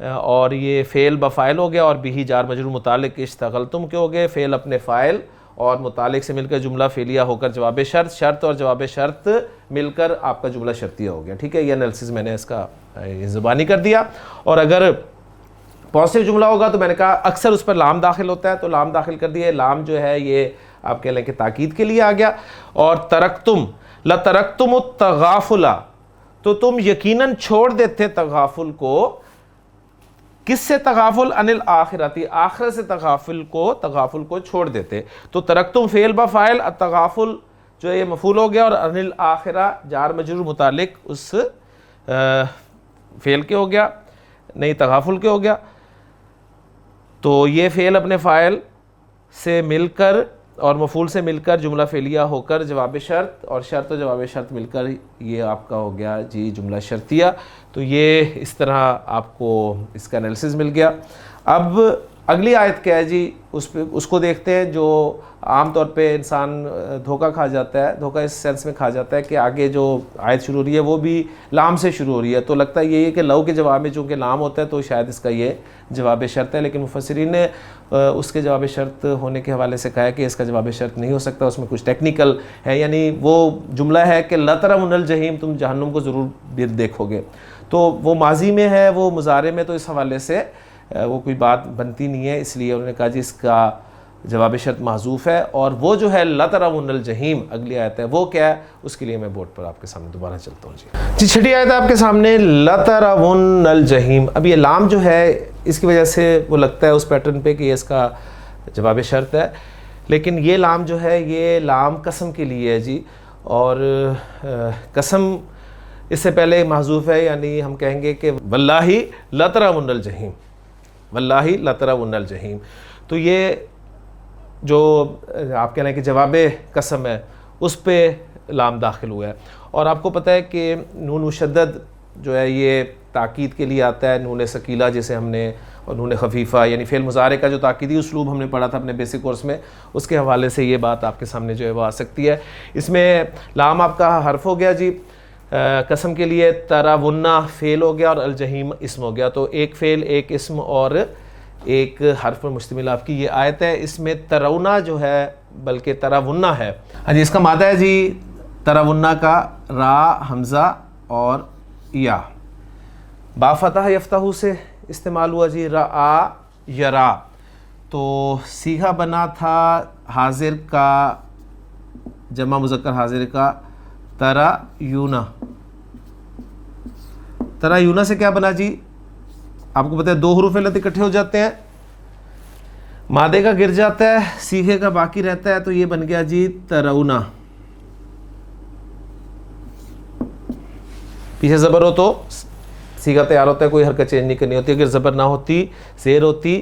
اور یہ فعل بفاعل ہو گیا، اور بہی جار مجرور متعلق اشتغلتم کے ہو گئے. فعل اپنے فاعل اور متعلق سے مل کر جملہ فعلیہ ہو کر جواب شرط، شرط اور جواب شرط مل کر آپ کا جملہ شرطیہ ہو گیا، ٹھیک ہے. یہ انالیسس میں نے اس کا زبانی کر دیا. اور اگر پازیٹیو جملہ ہوگا تو میں نے کہا اکثر اس پر لام داخل ہوتا ہے، تو لام داخل کر دیا. لام جو ہے یہ آپ کہہ لیں کہ تاکید کے لیے آ گیا. اور ترکتم، لترکتم التغافل، تو تم یقیناً چھوڑ دیتے تغافل کو. کس سے تغافل؟ عن الآخرتی، آخرت سے تغافل کو چھوڑ دیتے. تو ترکتم فعل بفاعل، التغافل جو ہے یہ مفعول ہو گیا، اور عن الآخرہ جار مجرور متعلق اس فعل کے ہو گیا، نہیں تغافل کے ہو گیا. تو یہ فعل اپنے فاعل سے مل کر اور مفعول سے مل کر جملہ فعلیہ ہو کر جواب شرط، اور شرط و جواب شرط مل کر یہ آپ کا ہو گیا جی جملہ شرطیہ. تو یہ اس طرح آپ کو اس کا انالیسس مل گیا. اب اگلی آیت کیا ہے جی، اس کو دیکھتے ہیں. جو عام طور پہ انسان دھوکہ کھا جاتا ہے، دھوکہ اس سینس میں کھا جاتا ہے کہ آگے جو آیت شروع ہو رہی ہے وہ بھی لام سے شروع ہو رہی ہے، تو لگتا ہے یہ کہ لو کے جواب میں چونکہ لام ہوتا ہے تو شاید اس کا یہ جواب شرط ہے. لیکن مفسرین نے اس کے جواب شرط ہونے کے حوالے سے کہا ہے کہ اس کا جواب شرط نہیں ہو سکتا، اس میں کچھ ٹیکنیکل ہے. یعنی وہ جملہ ہے کہ لَتَرَوُنَّ الْجَحِيمَ، تم جہنم کو ضرور بھی دیکھو گے. تو وہ ماضی میں ہے، وہ مضارع میں، تو اس حوالے سے وہ کوئی بات بنتی نہیں ہے. اس لیے انہوں نے کہا جی اس کا جواب شرط محذوف ہے. اور وہ جو ہے لَتَرَوُنَّ الْجَحِيمَ اگلی آیت ہے، وہ کیا ہے اس کے لیے میں بورڈ پر آپ کے سامنے دوبارہ چلتا ہوں. جی چھٹی آیت ہے آپ کے سامنے، لَتَرَوُنَّ الْجَحِيمَ. اب یہ لام جو ہے اس کی وجہ سے وہ لگتا ہے اس پیٹرن پہ کہ یہ اس کا جواب شرط ہے، لیکن یہ لام جو ہے یہ لام قسم کے لیے ہے جی. اور قسم اس سے پہلے محذوف ہے، یعنی ہم کہیں گے کہ واللہ لَتَرَوُنَّ الْجَحِيمَ، واللہ لَتَرَوُنَّ الْجَحِيمَ. تو یہ جو آپ کہہ رہے ہیں کہ جواب قسم ہے اس پہ لام داخل ہوا ہے. اور آپ کو پتہ ہے کہ نون مشدد جو ہے یہ تاکید کے لیے آتا ہے، نون ثقیلہ جسے ہم نے، اور نون خفیفہ، یعنی فعل مضارع کا جو تاکیدی اسلوب ہم نے پڑھا تھا اپنے بیسک کورس میں، اس کے حوالے سے یہ بات آپ کے سامنے جو ہے وہ آ سکتی ہے. اس میں لام آپ کا حرف ہو گیا جی قسم کے لیے، تراونا فعل ہو گیا، اور الجحیم اسم ہو گیا. تو ایک فعل، ایک اسم اور ایک حرف پر مشتمل آپ کی یہ آیت ہے. اس میں ترونا جو ہے بلکہ تراونا ہے. ہاں جی، اس کا مادہ ہے جی ترونہ کا را حمزہ اور یا، با فتح یفتح سے استعمال ہوا جی، رآ یرا، تو صیغہ بنا تھا حاضر کا، جمع مذکر حاضر کا ترایونا۔ ترایونا سے کیا بنا جی؟ آپ کو پتہ ہے 2 حروف علت اکٹھے ہو جاتے ہیں، مادے کا گر جاتا ہے، صیغے کا باقی رہتا ہے، تو یہ بن گیا جی ترونا۔ پیچھے زبر ہو تو صیغہ تیار ہوتا ہے، کوئی حرکت چینج نہیں کرنی ہوتی، اگر زبر نہ ہوتی، زیر ہوتی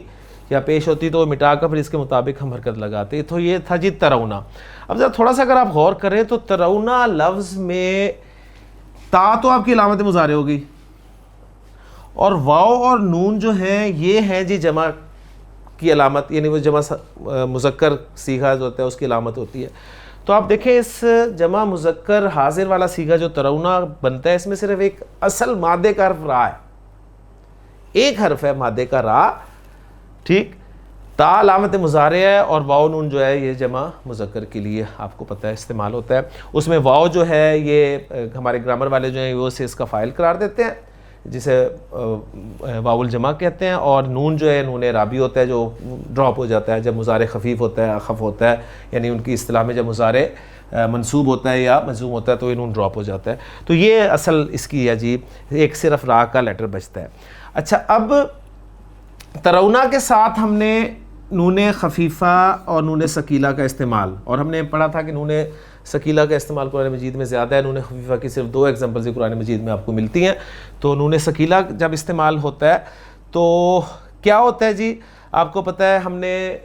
یا پیش ہوتی تو مٹا کر پھر اس کے مطابق ہم حرکت لگاتے۔ تو یہ تھا جی ترونا۔ اب ذرا تھوڑا سا اگر آپ غور کریں تو ترونا لفظ میں تا تو آپ کی علامت مضارع ہوگی، اور واو اور نون جو ہیں یہ ہیں جی جمع کی علامت، یعنی وہ جمع مذکر صیغہ جو ہوتا ہے اس کی علامت ہوتی ہے۔ تو آپ دیکھیں اس جمع مذکر حاضر والا صیغہ جو ترونا بنتا ہے، اس میں صرف ایک اصل مادے کا حرف را ہے، ایک حرف ہے مادے کا را، ٹھیک، تا علامت مضارع ہے، اور واو نون جو ہے یہ جمع مذکر کے لیے آپ کو پتہ ہے استعمال ہوتا ہے۔ اس میں واو جو ہے یہ ہمارے گرامر والے جو ہیں وہ سے اس کا فاعل قرار دیتے ہیں، جسے واو الجمع کہتے ہیں، اور نون جو ہے نون اعرابی ہوتا ہے جو ڈراپ ہو جاتا ہے جب مضارع خفیف ہوتا ہے، اخف ہوتا ہے، یعنی ان کی اصطلاح میں جب مضارع منصوب ہوتا ہے یا مجزوم ہوتا ہے تو یہ نون ڈراپ ہو جاتا ہے۔ تو یہ اصل اس کی ہے جی، ایک صرف را کا لیٹر بچتا ہے۔ اچھا، اب ترونا کے ساتھ ہم نے نون خفیفہ اور نون ثقیلہ کا استعمال، اور ہم نے پڑھا تھا کہ نون ثقیلہ کا استعمال قرآن مجید میں زیادہ ہے، نون خفیفہ کی صرف 2 ایگزامپلز قرآن مجید میں آپ کو ملتی ہیں۔ تو نون ثقیلہ جب استعمال ہوتا ہے تو کیا ہوتا ہے جی؟ آپ کو پتہ ہے ہم نے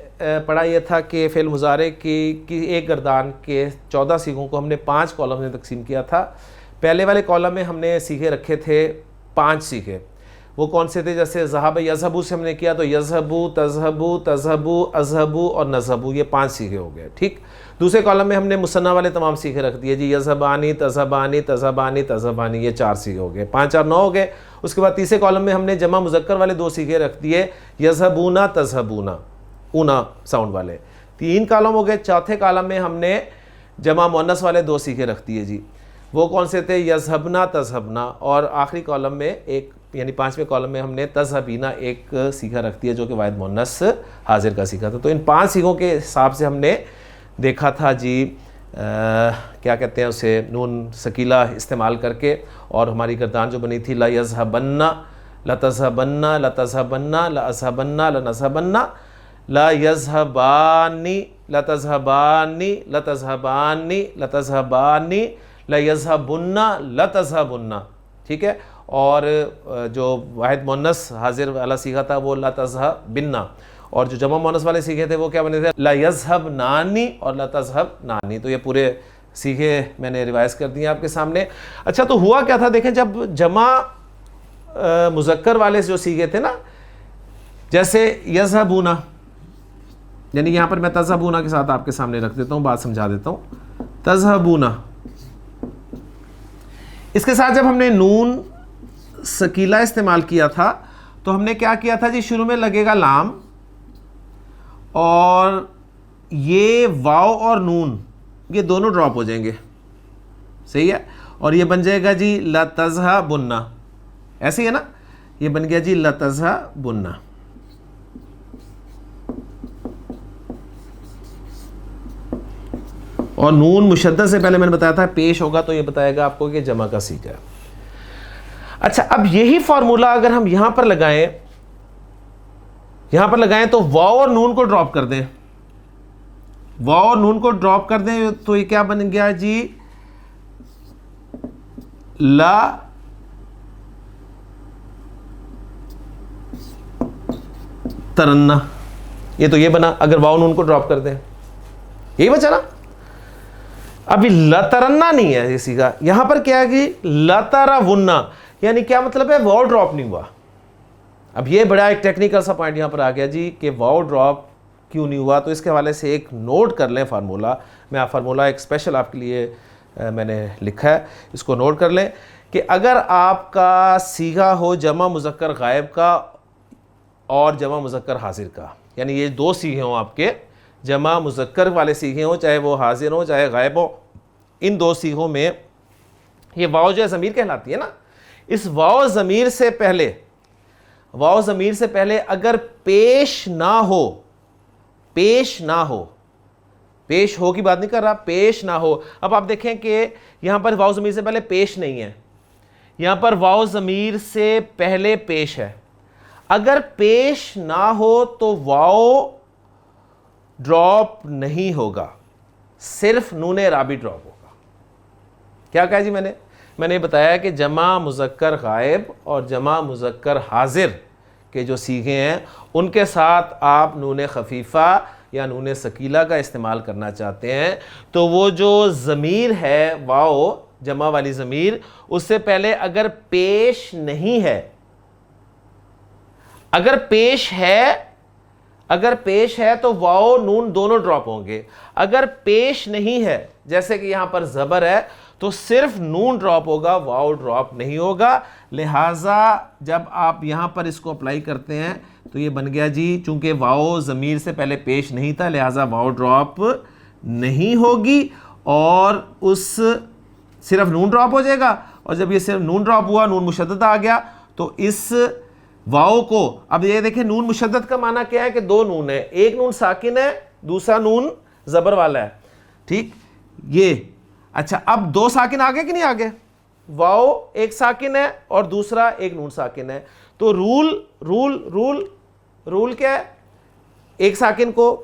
پڑھا یہ تھا کہ فعل مضارع کی ایک گردان کے 14 صیغوں کو ہم نے 5 کالم میں تقسیم کیا تھا۔ پہلے والے کالم میں ہم نے صیغے رکھے تھے 5 صیغے، وہ کون سے تھے؟ جیسے ذہب یذہبو سے ہم نے کیا تو یذہبو، تذہبو، تذہبو، اذہبو اور نذہبو، یہ 5 صیغے ہو گئے، ٹھیک۔ دوسرے کالم میں ہم نے مثنیٰ والے تمام صیغے رکھ دیے جی، یذہبانی، تذہبانی، تذہبانی، تذہبانی، یہ 4 صیغے ہو گئے، 5 اور 9 ہو گئے۔ اس کے بعد تیسرے کالم میں ہم نے جمع مذکر والے 2 صیغے رکھ دیے، یذہبونا، تذہبونا، اونا ساؤنڈ والے، 3 کالم ہو گئے۔ چوتھے کالم میں ہم نے جمع مؤنث والے 2 صیغے رکھ دیے جی، وہ کون سے تھے؟ یذہبنا، تذہبنا، اور آخری کالم میں ایک، یعنی 5ویں کالم میں ہم نے تذہبینا ایک صیغہ رکھ دیا جو کہ واحد مؤنث حاضر کا صیغہ تھا۔ تو ان 5 صیغوں کے حساب سے ہم نے دیکھا تھا جی کیا کہتے ہیں اسے، نون ثقیلہ استعمال کر کے، اور ہماری گردان جو بنی تھی لا یذہبن، لا تذہبن، لا تذہبن، لا اذہبن، لا نذہبن، لا یذہبانی، لا تذہبانی، لا تذہبانی، لا تذہبانی، لا یذہبن، لا تذہبن، ٹھیک ہے۔ اور جو واحد مؤنث حاضر والا صیغہ تھا وہ لا تذہبن، اور جو جمع مؤنث والے صیغے تھے وہ کیا بنے تھے؟ لا یذہبنانی اور لا تذہبنانی۔ تو یہ پورے صیغے میں نے ریوائز کر دیے آپ کے سامنے۔ اچھا، تو ہوا کیا تھا دیکھیں، جب جمع مذکر والے جو صیغے تھے نا، جیسے یذہبونا، یعنی یہاں پر میں تذہبونا کے ساتھ آپ کے سامنے رکھ دیتا ہوں، بات سمجھا دیتا ہوں، تذہبونا، اس کے ساتھ جب ہم نے نون ثقیلہ استعمال کیا تھا تو ہم نے کیا کیا تھا جی، شروع میں لگے گا لام، اور یہ واو اور نون یہ دونوں ڈراپ ہو جائیں گے، صحیح ہے، اور یہ بن جائے گا جی لتذہبن، ایسے ہی ہے نا، یہ بن گیا جی لتذہبن۔ اور نون مشدد سے پہلے میں نے بتایا تھا پیش ہوگا تو یہ بتائے گا آپ کو کہ جمع کا صیغہ ہے۔ اچھا، اب یہی فارمولا اگر ہم یہاں پر لگائیں تو واو اور نون کو ڈراپ کر دیں، واو اور نون کو ڈراپ کر دیں تو یہ کیا بن گیا جی، لا ترنا، یہ تو یہ بنا اگر واو نون کو ڈراپ کر دیں، یہی بچا نا۔ ابھی لترنا نہیں ہے یہ صیغہ، یہاں پر کیا ہے کہ لتروننا، یعنی کیا مطلب ہے، واو ڈراپ نہیں ہوا۔ اب یہ بڑا ایک ٹیکنیکل سا پوائنٹ یہاں پر آ گیا جی کہ واو ڈراپ کیوں نہیں ہوا، تو اس کے حوالے سے ایک نوٹ کر لیں فارمولا، میں فارمولا ایک اسپیشل آپ کے لیے میں نے لکھا ہے، اس کو نوٹ کر لیں کہ اگر آپ کا صیغہ ہو جمع مذکر غائب کا اور جمع مذکر حاضر کا، یعنی یہ 2 صیغے ہوں آپ کے، جمع مذکر والے صیغے ہوں چاہے وہ حاضر ہوں چاہے غائب ہوں، ان دو صیغوں میں یہ واو جو ہے ضمیر کہلاتی ہے نا، اس واو ضمیر سے پہلے، واو ضمیر سے پہلے اگر پیش نہ ہو، پیش نہ ہو، پیش ہو کی بات نہیں کر رہا، پیش نہ ہو. اب آپ دیکھیں کہ یہاں پر واو ضمیر سے پہلے پیش نہیں ہے، یہاں پر واو ضمیر سے پہلے پیش ہے. اگر پیش نہ ہو تو واو ڈراپ نہیں ہوگا، صرف نون اعرابی ڈراپ ہوگا. کیا کہا جی میں نے بتایا کہ جمع مذکر غائب اور جمع مذکر حاضر کے جو صیغے ہیں ان کے ساتھ آپ نون خفیفہ یا نون ثقیلہ کا استعمال کرنا چاہتے ہیں تو وہ جو ضمیر ہے واو جمع والی ضمیر، اس سے پہلے اگر پیش نہیں ہے، اگر پیش ہے تو واو نون دونوں ڈراپ ہوں گے. اگر پیش نہیں ہے جیسے کہ یہاں پر زبر ہے تو صرف نون ڈراپ ہوگا، واو ڈراپ نہیں ہوگا. لہٰذا جب آپ یہاں پر اس کو اپلائی کرتے ہیں تو یہ بن گیا جی، چونکہ واو ضمیر سے پہلے پیش نہیں تھا لہٰذا واو ڈراپ نہیں ہوگی اور اس صرف نون ڈراپ ہو جائے گا. اور جب یہ صرف نون ڈراپ ہوا، نون مشدد آ گیا تو اس واو کو، اب یہ دیکھیں نون مشدد کا معنی کیا ہے کہ دو نون ہے، ایک نون ساکن ہے دوسرا نون زبر والا ہے. ٹھیک، یہ اچھا اب دو ساکن آگے کہ نہیں آگے؟ واو ایک ساکن ہے اور دوسرا ایک نون ساکن ہے. تو رول کیا ہے؟ ایک ساکن کو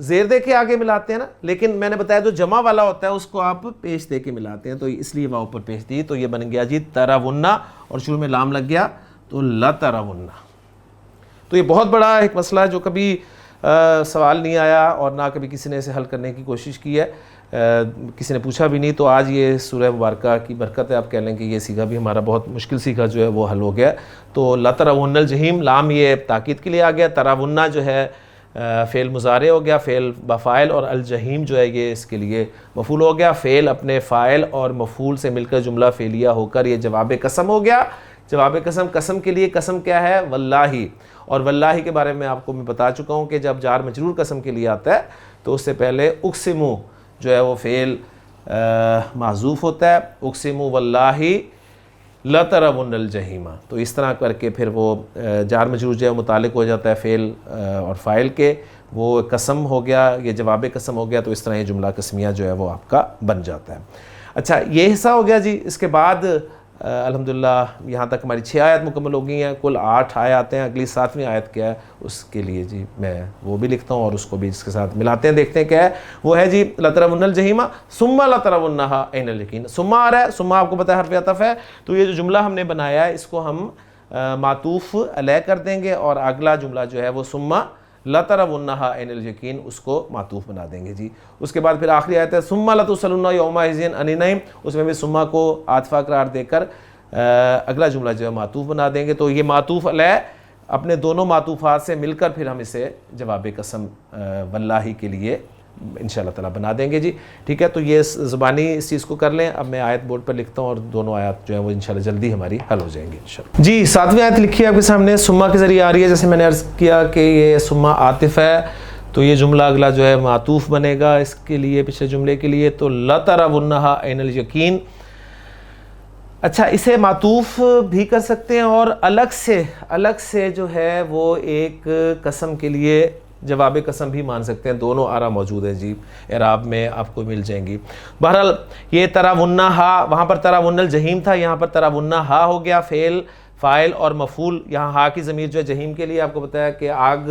زیر دے کے آگے ملاتے ہیں نا، لیکن میں نے بتایا جو جمع والا ہوتا ہے اس کو آپ پیش دے کے ملاتے ہیں، تو اس لیے واو پر پیش دی. تو یہ بن گیا جی ترون، اور شروع میں لام لگ گیا تو لترون. تو یہ بہت بڑا ایک مسئلہ ہے جو کبھی سوال نہیں آیا اور نہ کبھی کسی نے اسے حل کرنے کی کوشش کی ہے، کسی نے پوچھا بھی نہیں. تو آج یہ سورہ مبارکہ کی برکت ہے، آپ کہہ لیں کہ یہ سیکھا بھی ہمارا بہت مشکل سیکھا جو ہے وہ حل ہو گیا. تو لترون الجحیم، لام یہ تاکید کے لیے آ گیا. ترون جو ہے فعل مضارع ہو گیا، فعل بفاعل، اور الجحیم جو ہے یہ اس کے لیے مفعول ہو گیا. فعل اپنے فاعل اور مفعول سے مل کر جملہ فعلیہ ہو کر یہ جواب قسم ہو گیا. جواب قسم کے لیے قسم کیا ہے؟ واللہ. اور واللہ کے بارے میں آپ کو میں بتا چکا ہوں کہ جب جار مجرور قسم کے لیے آتا ہے تو اس سے پہلے اقسمو جو ہے وہ فعل محذوف ہوتا ہے، اقسمو واللہ لترون الجحیم. تو اس طرح کر کے پھر وہ جار مجرور جو ہے متعلق ہو جاتا ہے فعل اور فاعل کے، وہ قسم ہو گیا، یہ جواب قسم ہو گیا. تو اس طرح یہ جملہ قسمیہ جو ہے وہ آپ کا بن جاتا ہے. اچھا یہ حصہ ہو گیا جی. اس کے بعد الحمدللہ یہاں تک ہماری 6 آیت مکمل ہو گئی ہیں، کل 8 آیات ہیں. اگلی 7ویں آیت کیا ہے اس کے لیے جی میں وہ بھی لکھتا ہوں اور اس کو بھی اس کے ساتھ ملاتے ہیں، دیکھتے ہیں کیا ہے. وہ ہے جی لترون الجحیم ثم لترونہا عین الیقین. ثم آ رہا ہے، ثم آپ کو پتہ ہے حرف عطف ہے، تو یہ جو جملہ ہم نے بنایا ہے اس کو ہم معطوف علیہ کر دیں گے اور اگلا جملہ جو ہے وہ ثم لترونہا عین الیقین اس کو معطوف بنا دیں گے جی. اس کے بعد پھر آخری آیت ہے ثم لتسألن یومئذ عن النعیم، اس میں بھی ثم کو عاطفہ قرار دے کر اگلا جملہ جو ہے معطوف بنا دیں گے. تو یہ معطوف علیہ اپنے دونوں معطوفات سے مل کر پھر ہم اسے جواب قسم واللہ کے لیے انشاءاللہ تعالیٰ بنا دیں گے جی. ٹھیک ہے، تو یہ زبانی اس چیز کو کر لیں. اب میں آیت بورڈ پر لکھتا ہوں اور دونوں آیات جو ہیں وہ انشاءاللہ جلدی ہماری حل ہو جائیں گے انشاءاللہ. جی 7ویں آیت لکھی ہے آپ کے سامنے، ثم کے ذریعے آ رہی ہے. جیسے میں نے عرض کیا کہ یہ ثم عاطف ہے تو یہ جملہ اگلا جو ہے معطوف بنے گا اس کے لیے پچھلے جملے کے لیے. تو لترونہا عین الیقین. اچھا اسے معطوف بھی کر سکتے ہیں اور الگ سے جو ہے وہ ایک قسم کے لیے جواب قسم بھی مان سکتے ہیں. دونوں آرا موجود ہیں جی، اعراب میں آپ کو مل جائیں گی. بہرحال یہ ترونہا، وہاں پر ترون الجحیم تھا، یہاں پر ترونہا ہو گیا. فعل فاعل اور مفعول، یہاں ہا کی ضمیر جو ہے جحیم کے لیے آپ کو بتایا کہ آگ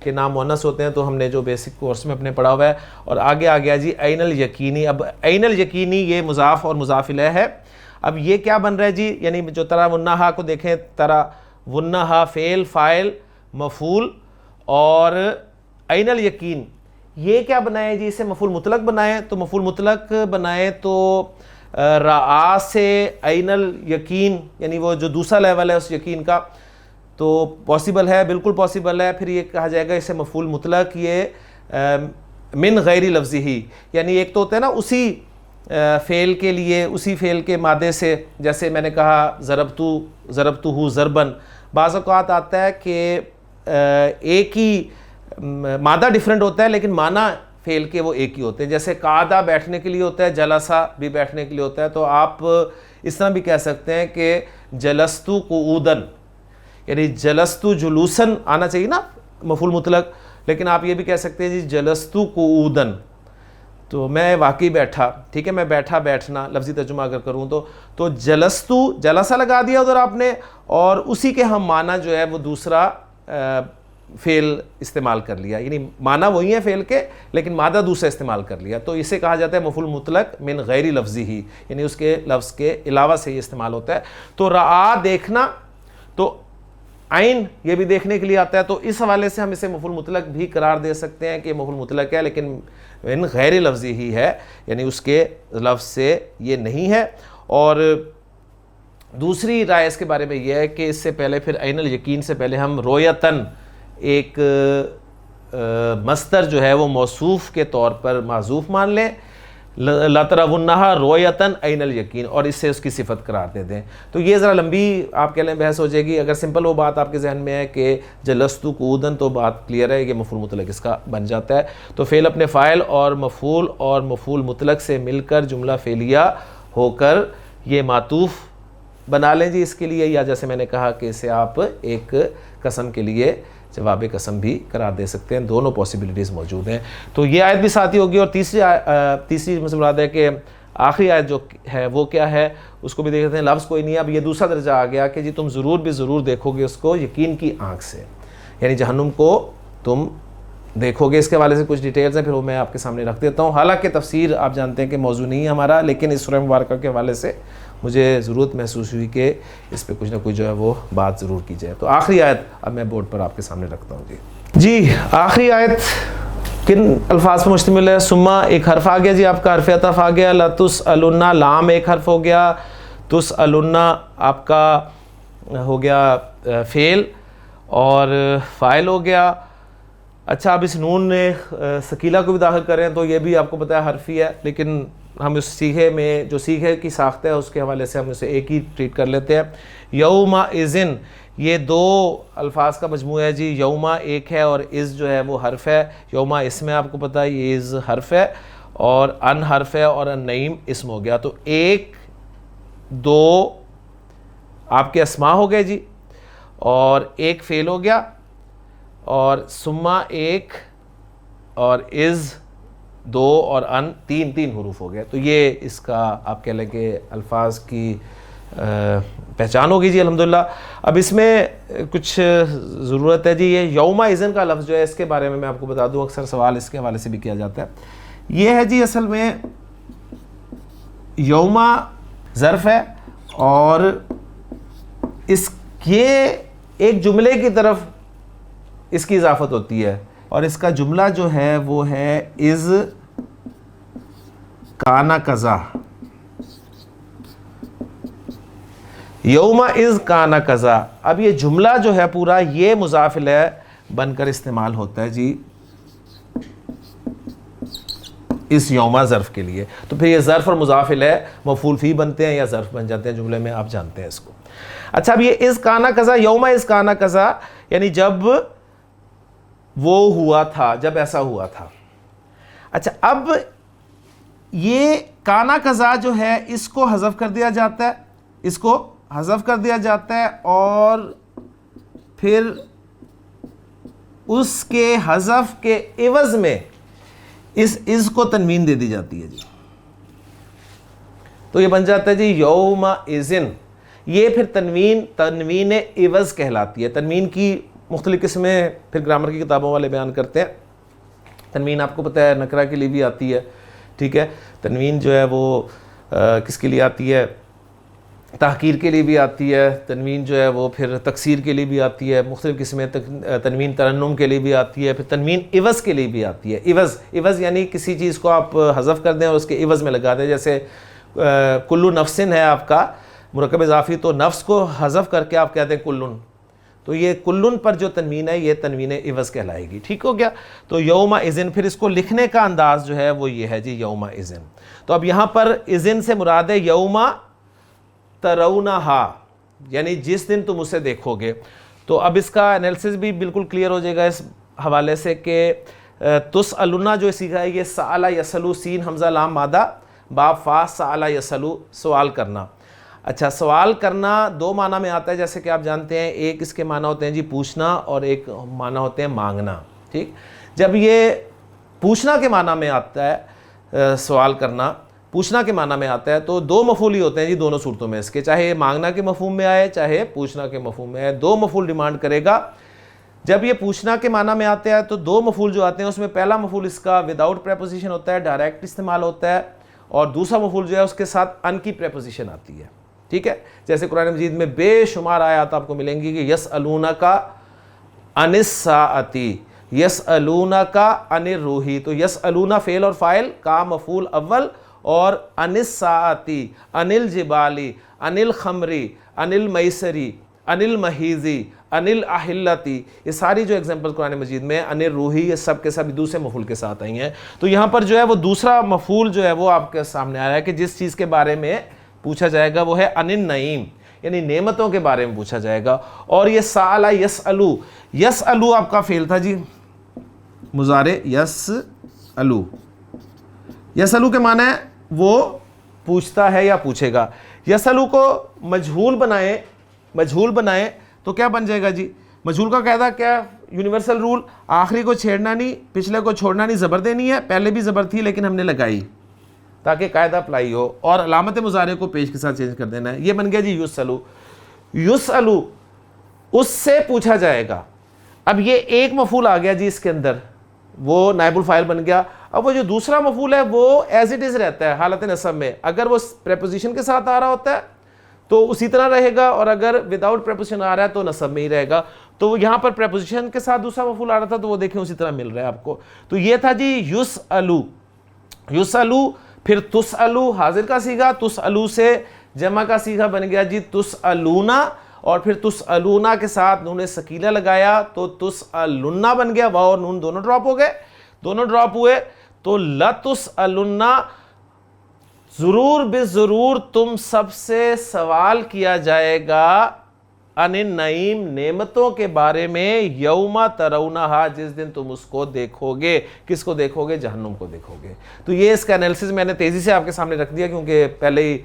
کے نام مؤنث ہوتے ہیں تو ہم نے جو بیسک کورس میں اپنے پڑھا ہوا ہے. اور آگے آ گیا جی عین الیقینی. اب عین الیقینی یہ مضاف اور مضاف الیہ ہے. اب یہ کیا بن رہا ہے جی؟ یعنی جو ترونہا کو دیکھیں، ترونہا فعل فاعل مفعول اور عین الیقین یہ کیا بنائیں جی؟ اسے مفعول مطلق بنائیں. تو مفعول مطلق بنائیں تو رعا سے عین الیقین، یعنی وہ جو دوسرا لیول ہے اس یقین کا، تو پاسبل ہے، بالکل پاسبل ہے. پھر یہ کہا جائے گا اسے مفعول مطلق یہ من غیر لفظی، یعنی ایک تو ہوتا ہے نا اسی فعل کے لیے، اسی فعل کے مادے سے. جیسے میں نے کہا ضربتہ ضربن، بعض اوقات آتا ہے کہ ایک ہی مادہ ڈیفرنٹ ہوتا ہے لیکن معنی فعل کے وہ ایک ہی ہوتے ہیں. جیسے قعدہ بیٹھنے کے لیے ہوتا ہے, جلسہ بھی بیٹھنے کے لیے ہوتا ہے. تو آپ اس طرح بھی کہہ سکتے ہیں کہ جلستو قعودن, یعنی جلستو جلوسن آنا چاہیے نا مفعول مطلق, لیکن آپ یہ بھی کہہ سکتے ہیں جی جلستو قعودن, تو میں واقعی بیٹھا, ٹھیک ہے, میں بیٹھا, بیٹھنا لفظی ترجمہ اگر کروں تو جلستو جلسہ لگا دیا ادھر آپ نے, اور اسی کے ہم معنی جو ہے وہ دوسرا فعل استعمال کر لیا, یعنی معنی وہی ہے فعل کے لیکن مادہ دوسرا استعمال کر لیا. تو اسے کہا جاتا ہے مفعول مطلق من غیر لفظی ہی, یعنی اس کے لفظ کے علاوہ سے یہ استعمال ہوتا ہے. تو رعا دیکھنا, تو عین یہ بھی دیکھنے کے لیے آتا ہے, تو اس حوالے سے ہم اسے مفعول مطلق بھی قرار دے سکتے ہیں کہ مفعول مطلق ہے لیکن من غیر لفظی ہی ہے, یعنی اس کے لفظ سے یہ نہیں ہے. اور دوسری رائے اس کے بارے میں یہ ہے کہ اس سے پہلے پھر عین الیقین سے پہلے ہم رویتن ایک مصدر جو ہے وہ موصوف کے طور پر معذوف مان لیں, لَتَرَوُنَّهَا رُؤْيَةً عَيْنَ الْيَقِينِ, اور اس سے اس کی صفت قرار دے دیں. تو یہ ذرا لمبی آپ کہہ لیں بحث ہو جائے گی. اگر سمپل وہ بات آپ کے ذہن میں ہے کہ جلستو قعودن, تو بات کلیئر ہے, یہ مفعول مطلق اس کا بن جاتا ہے. تو فعل اپنے فاعل اور مفعول مطلق سے مل کر جملہ فعلیہ ہو کر یہ معطوف بنا لیں جی اس کے لیے, یا جیسے میں نے کہا کہ اسے آپ ایک قسم کے لیے جواب قسم بھی قرار دے سکتے ہیں. دونوں پاسبلٹیز موجود ہیں. تو یہ آیت بھی ساتھی ہوگی. اور تیسری مراد ہے کہ آخری آیت جو ہے وہ کیا ہے, اس کو بھی دیکھتے ہیں. لفظ کوئی نہیں ہے, اب یہ دوسرا درجہ آ گیا کہ جی تم ضرور دیکھو گے اس کو یقین کی آنکھ سے, یعنی جہنم کو تم دیکھو گے. اس کے حوالے سے کچھ ڈیٹیلز ہیں, پھر وہ میں آپ کے سامنے رکھ دیتا ہوں. حالانکہ تفسیر آپ جانتے ہیں کہ موضوع نہیں ہے ہمارا, لیکن اس سورہ مبارکہ کے حوالے سے مجھے ضرورت محسوس ہوئی کہ اس پہ کچھ نہ کچھ جو ہے وہ بات ضرور کی جائے. تو آخری آیت اب میں بورڈ پر آپ کے سامنے رکھتا ہوں. جی آخری آیت کن الفاظ پر مشتمل ہے؟ سما ایک حرف آ گیا جی, آپ کا حرف عطف آ گیا. لَتُسْأَلُنَّ لام ایک حرف ہو گیا. تُسْأَلُنَّ آپ کا ہو گیا فعل اور فاعل ہو گیا. اچھا اب اس نون نے ثقیلہ کو بھی داخل کریں تو یہ بھی آپ کو پتہ ہے حرف ہی ہے, لیکن ہم اس سیغے میں جو سیغے کی ساخت ہے اس کے حوالے سے ہم اسے ایک ہی ٹریٹ کر لیتے ہیں. یومئذ یہ دو الفاظ کا مجموعہ ہے جی. یوما ایک ہے اور از جو ہے وہ حرف ہے. یوما اسم ہے, آپ کو پتہ ہے یہ از حرف ہے, اور ان حرف ہے, اور ان نعیم اسم ہو گیا. تو ایک دو آپ کے اسماء ہو گئے جی, اور ایک فعل ہو گیا, اور سما ایک, اور از دو, اور ان تین حروف ہو گئے. تو یہ اس کا آپ کہہ لیں کہ الفاظ کی پہچان ہوگی جی الحمدللہ. اب اس میں کچھ ضرورت ہے جی, یہ یومئذ کا لفظ جو ہے اس کے بارے میں آپ کو بتا دوں, اکثر سوال اس کے حوالے سے بھی کیا جاتا ہے. یہ ہے جی اصل میں یوما ظرف ہے, اور یہ ایک جملے کی طرف اس کی اضافت ہوتی ہے, اور اس کا جملہ جو ہے وہ ہے از کانا کذا. یوم از کانا کذا. اب یہ جملہ جو ہے پورا یہ مضاف الیہ بن کر استعمال ہوتا ہے جی اس یوما ظرف کے لیے. تو پھر یہ ظرف اور مضاف الیہ مفعول فی بنتے ہیں یا ظرف بن جاتے ہیں جملے میں, آپ جانتے ہیں اس کو. اچھا اب یہ از کانا کذا, یوم از کانا کذا, یعنی جب وہ ہوا تھا, جب ایسا ہوا تھا. اچھا اب یہ کانا کذا جو ہے اس کو حذف کر دیا جاتا ہے, اس کو حذف کر دیا جاتا ہے, اور پھر اس کے حذف کے عوض میں اس کو تنوین دے دی جاتی ہے جی. تو یہ بن جاتا ہے جی یومئذ. یہ پھر تنوین عوض کہلاتی ہے. تنوین کی مختلف قسمیں پھر گرامر کی کتابوں والے بیان کرتے ہیں. تنوین آپ کو پتہ ہے نکرہ کے لیے بھی آتی ہے, ٹھیک ہے. تنوین جو ہے وہ کس کے لیے آتی ہے؟ تحقیر کے لیے بھی آتی ہے. تنوین جو ہے وہ پھر تکسیر کے لیے بھی آتی ہے. مختلف قسمیں تنوین ترنم کے لیے بھی آتی ہے. پھر تنوین عوض کے لیے بھی آتی ہے. عوض یعنی کسی چیز کو آپ حذف کر دیں اور اس کے عوض میں لگا دیں. جیسے کلو نفسن ہے آپ کا مرکب اضافی, تو نفس کو حذف کر کے آپ کہتے ہیں کلن. تو یہ کلن پر جو تنوین ہے یہ تنوین عوض کہلائے گی. ٹھیک ہو گیا. تو یومئذ پھر اس کو لکھنے کا انداز جو ہے وہ یہ ہے جی یومئذ. تو اب یہاں پر اذن سے مراد ہے یوم ترونہا, یعنی جس دن تم اسے دیکھو گے. تو اب اس کا انالیسس بھی بالکل کلیئر ہو جائے گا اس حوالے سے کہ تسألون جو سیکھا ہے یہ سأل یسلو سین حمزہ لام مادہ باب فا سأل یسلو سوال کرنا. اچھا سوال کرنا دو معنی میں آتا ہے جیسے کہ آپ جانتے ہیں, ایک اس کے معنی ہوتے ہیں جی پوچھنا اور ایک معنی ہوتے ہیں مانگنا. ٹھیک, جب یہ پوچھنا کے معنی میں آتا ہے سوال کرنا پوچھنا کے معنی میں آتا ہے تو دو مفعول ہی ہوتے ہیں جی دونوں صورتوں میں اس کے, چاہے مانگنا کے مفہوم میں آئے چاہے پوچھنا کے مفہوم میں آئے, دو مفعول ڈیمانڈ کرے گا. جب یہ پوچھنا کے معنی میں آتے ہیں تو دو مفعول جو آتے ہیں اس میں پہلا مفعول اس کا وداؤٹ پریپوزیشن ہوتا ہے, ڈائریکٹ استعمال ہوتا ہے, اور دوسرا مفعول جو ہے اس کے ساتھ ان کی پریپوزیشن آتی ہے. ٹھیک ہے, جیسے قرآن مجید میں بے شمار آیات آپ کو ملیں گی کہ یسألونک عن الساعۃ, یسألونک عن الروح, تو یسألون فعل اور فاعل کا مفعول اول, اور عن الساعۃ عن الجبال عن الخمر عن المیسر عن المحیض عن الاحلۃ, یہ ساری جو ایگزامپل قرآن مجید میں عن الروح یہ سب کے سب دوسرے مفعول کے ساتھ آئی ہیں. تو یہاں پر جو ہے وہ دوسرا مفعول جو ہے وہ آپ کے سامنے آ رہا ہے کہ جس چیز کے بارے میں پوچھا جائے گا وہ ہے عن النعیم, یعنی نعمتوں کے بارے میں پوچھا جائے گا. اور یہ سأل یسألو, یسألو آپ کا فعل تھا جی مضارع یسألو, یسألو کے معنی ہے وہ پوچھتا ہے یا پوچھے گا. یسألو کو مجہول بنائیں تو کیا بن جائے گا جی, مجہول کا قاعدہ کیا یونیورسل رول, آخری کو چھیڑنا نہیں پچھلے کو چھوڑنا نہیں, زبر دینی ہے, پہلے بھی زبر تھی لیکن ہم نے لگائی تاکہ قاعدہ اپلائی ہو, اور علامت مضارع کو پیش کے ساتھ چینج کر دینا ہے. یہ بن گیا جی یسألو. یسألو اس سے پوچھا جائے گا. اب یہ ایک مفعول آ گیا جی اس کے اندر, وہ نائب الفاعل بن گیا. اب وہ جو دوسرا مفعول ہے وہ ایز اٹ از رہتا ہے حالت نصب میں, اگر وہ پریپوزیشن کے ساتھ آ رہا ہوتا ہے تو اسی طرح رہے گا, اور اگر وداؤٹ پریپوزیشن آ رہا ہے تو نصب میں ہی رہے گا. تو یہاں پر پریپوزیشن کے ساتھ دوسرا مفعول آ رہا تھا تو وہ دیکھیں اسی طرح مل رہا ہے آپ کو. تو یہ تھا جی یسألو. یسألو پھر تسألو حاضر کا صیغہ, تسألو سے جمع کا صیغہ بن گیا جی تسألون, اور پھر تسألون کے ساتھ نون ثقیلہ لگایا تو تسألن بن گیا, واو اور نون دونوں ڈراپ ہو گئے, دونوں ڈراپ ہوئے تو لتسألن, ضرور بے ضرور تم سب سے سوال کیا جائے گا عن النعیم نعمتوں کے بارے میں, یوم ترونہا جس دن تم اس کو دیکھو گے. کس کو دیکھو گے؟ جہنم کو دیکھو گے. تو یہ اس کا انالیسس میں نے تیزی سے آپ کے سامنے رکھ دیا کیونکہ پہلے ہی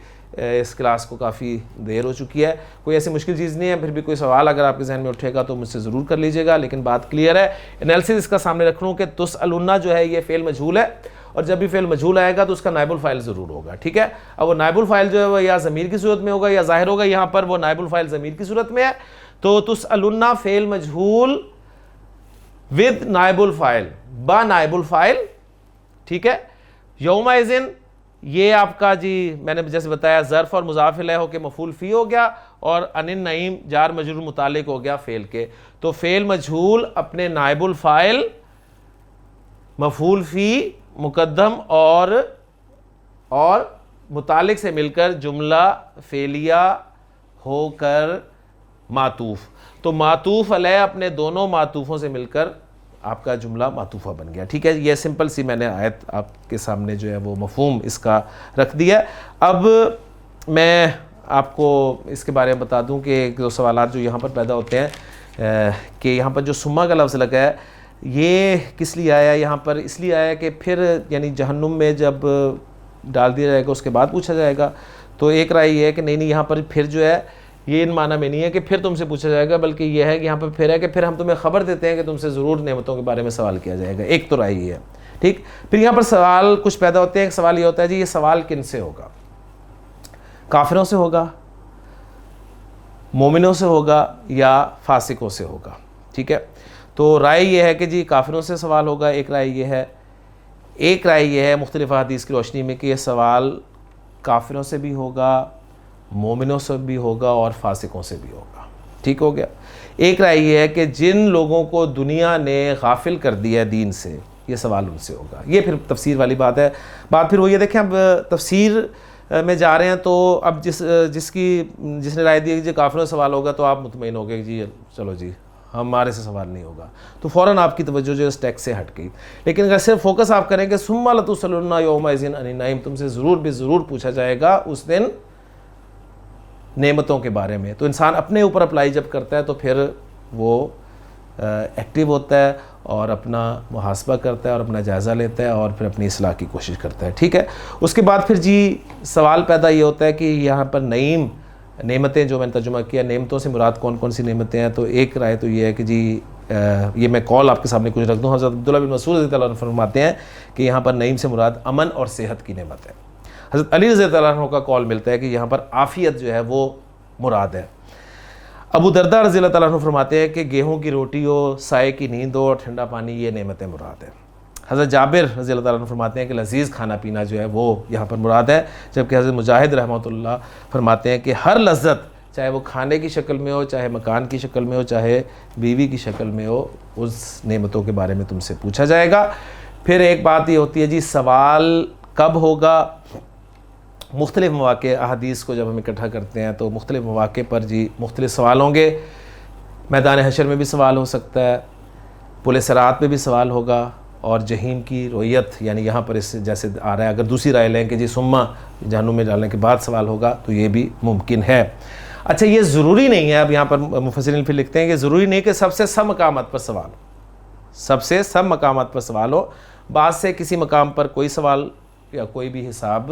اس کلاس کو کافی دیر ہو چکی ہے. کوئی ایسی مشکل چیز نہیں ہے, پھر بھی کوئی سوال اگر آپ کے ذہن میں اٹھے گا تو مجھ سے ضرور کر لیجئے گا, لیکن بات کلیئر ہے. انالیسس اس کا سامنے رکھ لوں کہ تسألون جو ہے یہ فعل مجہول ہے, اور جب بھی فعل مجہول آئے گا تو اس کا نائب الفاعل ضرور ہوگا. ٹھیک ہے, اب وہ نائب الفاعل جو ہے وہ یا ضمیر کی صورت میں ہوگا یا ظاہر ہوگا. یہاں پر وہ نائب الفاعل ضمیر کی صورت میں ہے, تو تسألون فعل مجہول ود نائب الفاعل با نائب الفاعل. ٹھیک ہے, یومئذ یہ آپ کا جی میں نے جیسے بتایا ظرف اور مضاف الیہ ہو کے مفعول فی ہو گیا, اور عن النعیم جار مجرور متعلق ہو گیا فعل کے. تو فعل مجہول اپنے نائب الفاعل مفعول فی مقدم اور متعلق سے مل کر جملہ فعلیہ ہو کر معطوف. تو معطوف علیہ اپنے دونوں معطوفوں سے مل کر آپ کا جملہ معطوفہ بن گیا. ٹھیک ہے, یہ سمپل سی میں نے آیت آپ کے سامنے جو ہے وہ مفہوم اس کا رکھ دیا. اب میں آپ کو اس کے بارے میں بتا دوں کہ ایک دو سوالات جو یہاں پر پیدا ہوتے ہیں کہ یہاں پر جو سما کا لفظ لگا ہے یہ کس لیے آیا یہاں پر؟ اس لیے آیا کہ پھر یعنی جہنم میں جب ڈال دیا جائے گا اس کے بعد پوچھا جائے گا. تو ایک رائے یہ ہے کہ نہیں یہاں پر پھر جو ہے یہ ان معنی میں نہیں ہے کہ پھر تم سے پوچھا جائے گا, بلکہ یہ ہے کہ یہاں پر پھر ہے کہ پھر ہم تمہیں خبر دیتے ہیں کہ تم سے ضرور نعمتوں کے بارے میں سوال کیا جائے گا. ایک تو رائے یہ ہے. ٹھیک, پھر یہاں پر سوال کچھ پیدا ہوتے ہیں. ایک سوال یہ ہوتا ہے جی یہ سوال کن سے ہوگا؟ کافروں سے ہوگا, مومنوں سے ہوگا, یا فاسقوں سے ہوگا؟ ٹھیک ہے, تو رائے یہ ہے کہ جی کافروں سے سوال ہوگا. ایک رائے یہ ہے مختلف حدیث کی روشنی میں کہ یہ سوال کافروں سے بھی ہوگا, مومنوں سے بھی ہوگا, اور فاسقوں سے بھی ہوگا. ٹھیک ہو گیا. ایک رائے یہ ہے کہ جن لوگوں کو دنیا نے غافل کر دیا دین سے یہ سوال ان سے ہوگا. یہ پھر تفسیر والی بات ہے. بات پھر وہ یہ دیکھیں, اب تفسیر میں جا رہے ہیں تو اب جس نے رائے دی کہ کافروں سے سوال ہوگا تو آپ مطمئن ہو گئے جی چلو جی ہمارے سے سوال نہیں ہوگا, تو فوراً آپ کی توجہ جو اس ٹیکس سے ہٹ گئی. لیکن اگر صرف فوکس آپ کریں کہ ثم لتسألن یومئذ عن النعیم, تم سے ضرور بھی ضرور پوچھا جائے گا اس دن نعمتوں کے بارے میں, تو انسان اپنے اوپر اپلائی جب کرتا ہے تو پھر وہ ایکٹیو ہوتا ہے اور اپنا محاسبہ کرتا ہے اور اپنا جائزہ لیتا ہے اور پھر اپنی اصلاح کی کوشش کرتا ہے. ٹھیک ہے. اس کے بعد پھر جی سوال پیدا یہ ہوتا ہے کہ یہاں پر نعمتیں جو میں نے ترجمہ کیا, نعمتوں سے مراد کون کون سی نعمتیں ہیں. تو ایک رائے تو یہ ہے کہ جی یہ میں قول آپ کے سامنے کچھ رکھ دوں. حضرت عبداللہ بن مسعود رضی اللہ عنہ فرماتے ہیں کہ یہاں پر نعیم سے مراد امن اور صحت کی نعمت ہے. حضرت علی رضی اللہ عنہ کا قول ملتا ہے کہ یہاں پر عافیت جو ہے وہ مراد ہے. ابو درداء رضی اللہ عنہ فرماتے ہیں کہ گیہوں کی روٹی ہو, سائے کی نیند ہو اور ٹھنڈا پانی, یہ نعمتیں مراد ہیں. حضرت جابر رضی اللہ عنہ فرماتے ہیں کہ لذیذ کھانا پینا جو ہے وہ یہاں پر مراد ہے. جبکہ حضرت مجاہد رحمۃ اللہ فرماتے ہیں کہ ہر لذت, چاہے وہ کھانے کی شکل میں ہو, چاہے مکان کی شکل میں ہو, چاہے بیوی کی شکل میں ہو, اس نعمتوں کے بارے میں تم سے پوچھا جائے گا. پھر ایک بات یہ ہوتی ہے جی سوال کب ہوگا. مختلف مواقع احادیث کو جب ہم اکٹھا کرتے ہیں تو مختلف مواقع پر جی مختلف سوال ہوں گے. میدان حشر میں بھی سوال ہو سکتا ہے, پل صراط میں بھی سوال ہوگا, اور جہیم کی رویت یعنی یہاں پر اس جیسے آ رہا ہے, اگر دوسری رائے لیں کہ جی سما جہنم میں ڈالنے کے بعد سوال ہوگا تو یہ بھی ممکن ہے. اچھا یہ ضروری نہیں ہے, اب یہاں پر مفسرین پھر لکھتے ہیں کہ ضروری نہیں کہ سب سے سب مقامات پر سوال ہو, سب سے سب مقامات پر سوال ہو. بعض سے کسی مقام پر کوئی سوال یا کوئی بھی حساب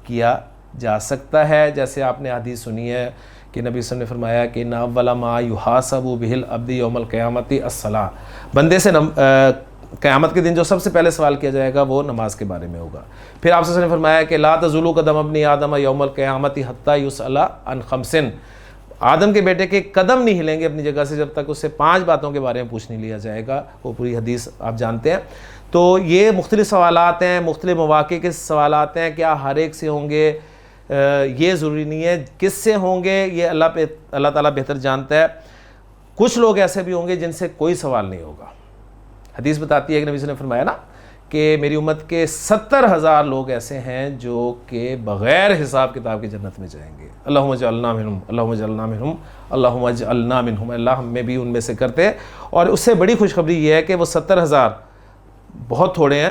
کیا جا سکتا ہے. جیسے آپ نے حدیث سنی ہے کہ نبی صلی اللہ علیہ وسلم نے فرمایا کہ ان اول ما یحاسب بہ العبد یوم القیامت الصلاۃ, بندے سے قیامت کے دن جو سب سے پہلے سوال کیا جائے گا وہ نماز کے بارے میں ہوگا. پھر آپ صلی اللہ علیہ وسلم نے فرمایا کہ لا تزول قدم ابن آدم یوم القیامت حتی یسأل عن خمس, آدم کے بیٹے کے قدم نہیں ہلیں گے اپنی جگہ سے جب تک اس سے 5 باتوں کے بارے میں پوچھ نہیں لیا جائے گا. وہ پوری حدیث آپ جانتے ہیں. تو یہ مختلف سوالات ہیں, مختلف مواقع کے سوالات ہیں. کیا ہر ایک سے ہوں گے یہ ضروری نہیں ہے, کس سے ہوں گے یہ اللہ تعالیٰ بہتر جانتا ہے. کچھ لوگ ایسے بھی ہوں گے جن سے کوئی سوال نہیں ہوگا. حدیث بتاتی ہے کہ نبی صلی اللہ علیہ وسلم نے فرمایا نا کہ میری امت کے 70,000 لوگ ایسے ہیں جو کہ بغیر حساب کتاب کی جنت میں جائیں گے. اللہم اجعلنا منہم, اللہم اجعلنا منہم, اللہم اجعلنا منہم. اللہ ہم میں بھی ان میں سے کرتے. اور اس سے بڑی خوشخبری یہ ہے کہ وہ 70,000 بہت تھوڑے ہیں,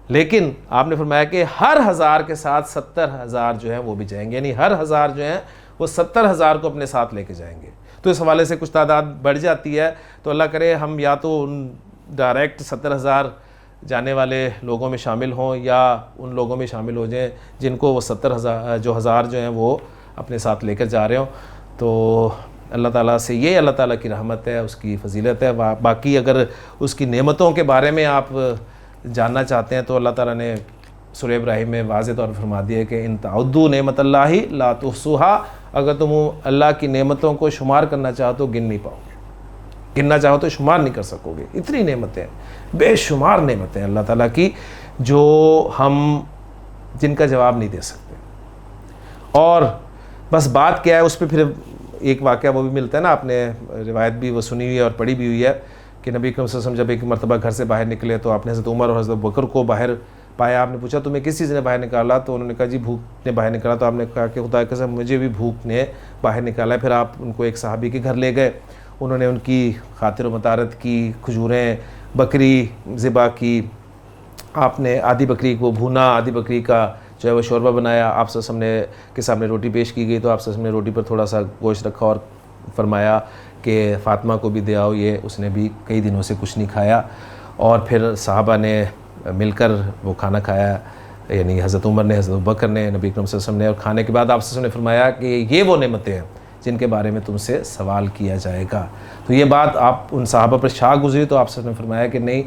لیکن آپ نے فرمایا کہ ہر 1000 کے ساتھ 70,000 جو ہیں وہ بھی جائیں گے, یعنی ہر 1000 جو ہیں وہ 70,000 کو اپنے ساتھ لے کے جائیں گے. تو اس حوالے سے کچھ تعداد بڑھ جاتی ہے. تو اللہ کرے ہم یا تو ان ڈائریکٹ 70,000 جانے والے لوگوں میں شامل ہوں یا ان لوگوں میں شامل ہو جائیں جن کو وہ 70,000 جو ہزار جو ہیں وہ اپنے ساتھ لے کر جا رہے ہوں. تو اللہ تعالیٰ سے یہ اللہ تعالیٰ کی رحمت ہے, اس کی فضیلت ہے. باقی اگر اس کی نعمتوں کے بارے میں آپ جاننا چاہتے ہیں تو اللہ تعالیٰ نے سورہ ابراہیم میں واضح طور پر فرما دیا ہے کہ ان تعدوا نعمت اللہ لا تحصوها, اگر تم اللہ کی نعمتوں کو شمار کرنا چاہو تو گن نہیں پاؤ گے, گننا چاہو تو شمار نہیں کر سکو گے. اتنی نعمتیں, بے شمار نعمتیں اللہ تعالیٰ کی جو ہم جن کا جواب نہیں دے سکتے. اور بس بات کیا ہے اس پہ پھر ایک واقعہ وہ بھی ملتا ہے نا, آپ نے روایت بھی وہ سنی ہوئی ہے اور پڑھی بھی ہوئی ہے کہ نبی کریم صلی اللہ علیہ وسلم جب ایک مرتبہ گھر سے باہر نکلے تو آپ نے حضرت عمر اور حضرت بکر کو باہر پایا. آپ نے پوچھا تمہیں کس چیز نے باہر نکالا؟ تو انہوں نے کہا جی بھوک نے باہر نکالا. تو آپ نے کہا کہ خدا کی قسم مجھے بھی بھوک نے باہر نکالا ہے. پھر آپ ان کو ایک صحابی کے گھر لے گئے, انہوں نے ان کی خاطر و مطارت کی, کھجوریں, بکری ذبح کی. آپ نے آدھی بکری کو بھونا, آدھی بکری کا جو ہے وہ شوربہ بنایا. آپ صلی اللہ علیہ وسلم کے سامنے روٹی پیش کی گئی تو آپ صلی اللہ علیہ وسلم نے روٹی پر تھوڑا سا گوشت رکھا اور فرمایا کہ فاطمہ کو بھی دے آؤ, یہ اس نے بھی کئی دنوں سے کچھ نہیں کھایا. اور پھر صحابہ نے مل کر وہ کھانا کھایا, یعنی حضرت عمر نے, حضرت بکر نے, نبی کریم صلی اللہ علیہ وسلم نے. اور کھانے کے بعد آپ صلی اللہ علیہ وسلم نے فرمایا کہ یہ وہ نعمتیں ہیں جن کے بارے میں تم سے سوال کیا جائے گا. تو یہ بات آپ ان صحابہ پر شاہ گزری تو آپ صلی اللہ علیہ وسلم نے فرمایا کہ نہیں,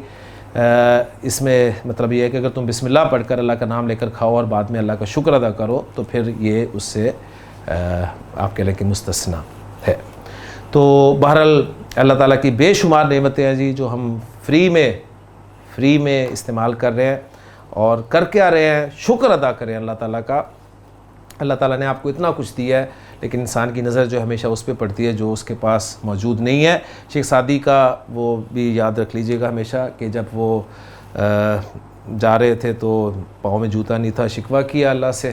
اس میں مطلب یہ ہے کہ اگر تم بسم اللہ پڑھ کر اللہ کا نام لے کر کھاؤ اور بعد میں اللہ کا شکر ادا کرو تو پھر یہ اس سے آپ کہہ لیں کہ مستثنا ہے. تو بہرحال اللہ تعالیٰ کی بے شمار نعمتیں ہیں جی جو ہم فری میں استعمال کر رہے ہیں اور کر کے آ رہے ہیں. شکر ادا کریں اللہ تعالیٰ کا. اللہ تعالیٰ نے آپ کو اتنا کچھ دیا ہے, لیکن انسان کی نظر جو ہمیشہ اس پہ پڑتی ہے جو اس کے پاس موجود نہیں ہے. شیخ سعدی کا وہ بھی یاد رکھ لیجئے گا ہمیشہ کہ جب وہ جا رہے تھے تو پاؤں میں جوتا نہیں تھا, شکوہ کیا اللہ سے,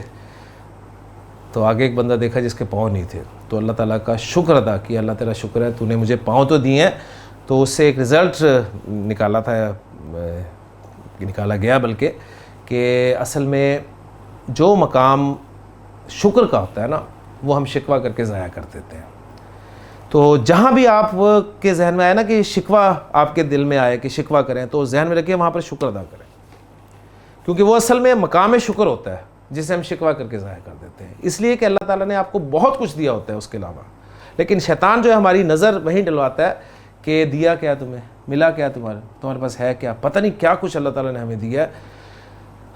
تو آگے ایک بندہ دیکھا جس کے پاؤں نہیں تھے تو اللہ تعالیٰ کا شکر ادا کیا, اللہ تیرا شکر ہے تو نے مجھے پاؤں تو دیے ہیں. تو اس سے ایک رزلٹ نکالا گیا بلکہ کہ اصل میں جو مقام شکر کا ہوتا ہے نا وہ ہم شکوہ کر کے ضائع کر دیتے ہیں. تو جہاں بھی آپ کے ذہن میں آئے نا کہ شکوہ آپ کے دل میں آئے کہ شکوہ کریں، تو ذہن میں رکھیے وہاں پر شکر ادا کریں، کیونکہ وہ اصل میں مقام شکر ہوتا ہے جسے ہم شکوہ کر کے ظاہر کر دیتے ہیں، اس لیے کہ اللہ تعالیٰ نے آپ کو بہت کچھ دیا ہوتا ہے اس کے علاوہ، لیکن شیطان جو ہے ہماری نظر وہیں ڈلواتا ہے کہ دیا کیا تمہیں، ملا کیا تمہارے پاس ہے کیا، پتہ نہیں کیا کچھ اللہ تعالیٰ نے ہمیں دیا ہے،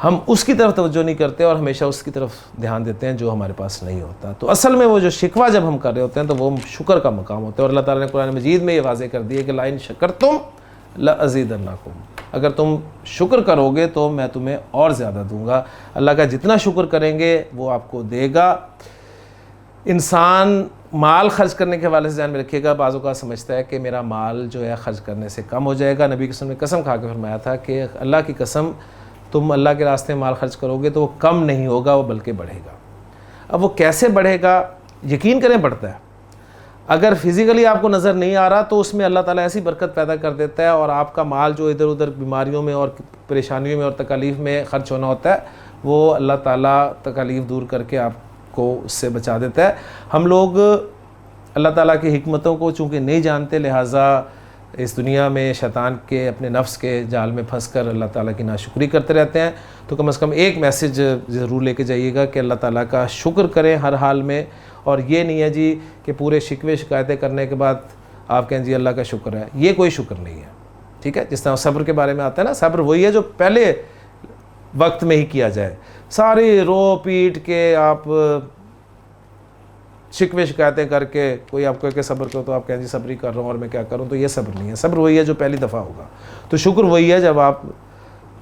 ہم اس کی طرف توجہ نہیں کرتے اور ہمیشہ اس کی طرف دھیان دیتے ہیں جو ہمارے پاس نہیں ہوتا۔ تو اصل میں وہ جو شکوہ جب ہم کر رہے ہوتے ہیں تو وہ شکر کا مقام ہوتا ہے، اور اللہ تعالیٰ نے قرآن مجید میں یہ واضح کر دیا کہ لَئِن شَكَرْتُمْ لَأَزِيدَنَّكُمْ، اگر تم شکر کرو گے تو میں تمہیں اور زیادہ دوں گا۔ اللہ کا جتنا شکر کریں گے وہ آپ کو دے گا۔ انسان مال خرچ کرنے کے حوالے سے ذہن میں رکھیے گا، بعض اوقات سمجھتا ہے کہ میرا مال جو ہے خرچ کرنے سے کم ہو جائے گا۔ نبی نے قسم کھا کے فرمایا تھا کہ اللہ کی قسم، تم اللہ کے راستے میں مال خرچ کرو گے تو وہ کم نہیں ہوگا، وہ بلکہ بڑھے گا۔ اب وہ کیسے بڑھے گا؟ یقین کریں بڑھتا ہے۔ اگر فزیکلی آپ کو نظر نہیں آ رہا تو اس میں اللہ تعالیٰ ایسی برکت پیدا کر دیتا ہے، اور آپ کا مال جو ادھر ادھر بیماریوں میں اور پریشانیوں میں اور تکالیف میں خرچ ہونا ہوتا ہے، وہ اللہ تعالیٰ تکالیف دور کر کے آپ کو اس سے بچا دیتا ہے۔ ہم لوگ اللہ تعالیٰ کی حکمتوں کو چونکہ نہیں جانتے، لہٰذا اس دنیا میں شیطان کے اپنے نفس کے جال میں پھنس کر اللہ تعالیٰ کی ناشکری کرتے رہتے ہیں۔ تو کم از کم ایک میسج ضرور لے کے جائیے گا کہ اللہ تعالیٰ کا شکر کریں ہر حال میں، اور یہ نہیں ہے جی کہ پورے شکوے شکایتیں کرنے کے بعد آپ کہیں جی اللہ کا شکر ہے، یہ کوئی شکر نہیں ہے، ٹھیک ہے؟ جس طرح صبر کے بارے میں آتا ہے نا، صبر وہی ہے جو پہلے وقت میں ہی کیا جائے، ساری رو پیٹ کے آپ شکوے شکایتیں کر کے کوئی آپ کو کہ صبر کرو تو آپ کہیں جی صبر ہی کر رہا ہوں اور میں کیا کروں، تو یہ صبر نہیں ہے۔ صبر وہی ہے جو پہلی دفعہ ہوگا۔ تو شکر وہی ہے جب آپ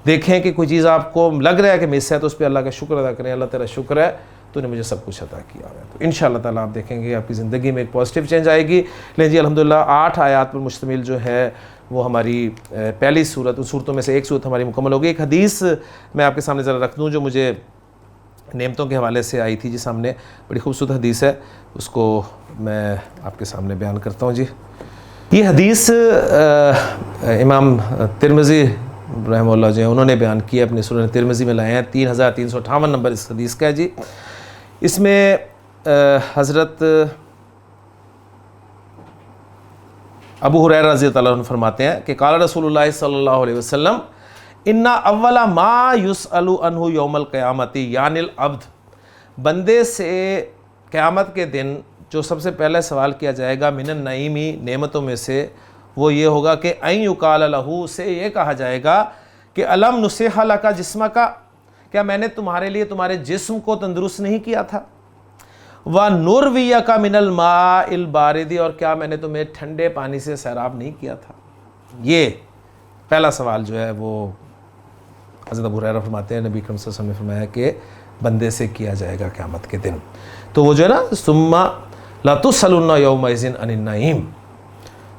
دیکھیں کہ کوئی چیز آپ کو لگ رہا ہے کہ مس ہے تو اس پہ اللہ کا شکر ادا کریں، اللہ تیرا شکر ہے تو نے مجھے سب کچھ عطا کیا ہے۔ تو انشاءاللہ تعالیٰ آپ دیکھیں گے آپ کی زندگی میں ایک پازیٹیو چینج آئے گی۔ لیں جی الحمدللہ 8 آیات پر مشتمل جو ہے وہ ہماری پہلی صورت، ان صورتوں میں سے ایک صورت ہماری مکمل ہوگی۔ ایک حدیث میں آپ کے سامنے ذرا رکھ دوں جو مجھے نعمتوں کے حوالے سے آئی تھی جی سامنے، بڑی خوبصورت حدیث ہے، اس کو میں آپ کے سامنے بیان کرتا ہوں جی۔ یہ حدیث امام ترمذی رحمہ اللہ جو ہے انہوں نے بیان کیا، اپنے سنن ترمذی میں لائے ہیں، 3358 نمبر اس حدیث کا ہے جی۔ اس میں حضرت ابو ہریرہ رضی اللہ عنہ فرماتے ہیں کہ قال رسول اللہ صلی اللہ علیہ وسلم ان اول ما یسأل عنہ یوم القیامت یعنی العبد، بندے سے قیامت کے دن جو سب سے پہلے سوال کیا جائے گا من النعیمی، نعمتوں میں سے، وہ یہ ہوگا کہ این یقال لہ، سے یہ کہا جائے گا کہ الم نصح لک جسمک، کیا میں نے تمہارے لیے تمہارے جسم کو تندرست نہیں کیا تھا، وَنُرْوِيَكَ مِنَ الْمَاءِ الْبَارِدِ، اور کیا میں نے تمہیں ٹھنڈے پانی سے سیراب نہیں کیا تھا۔ یہ پہلا سوال جو ہے وہ حضرت ابو ہریرہ فرماتے ہیں نبی کریم صلی اللہ علیہ وسلم نے فرمایا کہ بندے سے کیا جائے گا قیامت کے دن۔ تو وہ جو ہے نا ثُمَّ لَتُسْأَلُنَّ يَوْمَئِذٍ عَنِ النَّعِيمِ،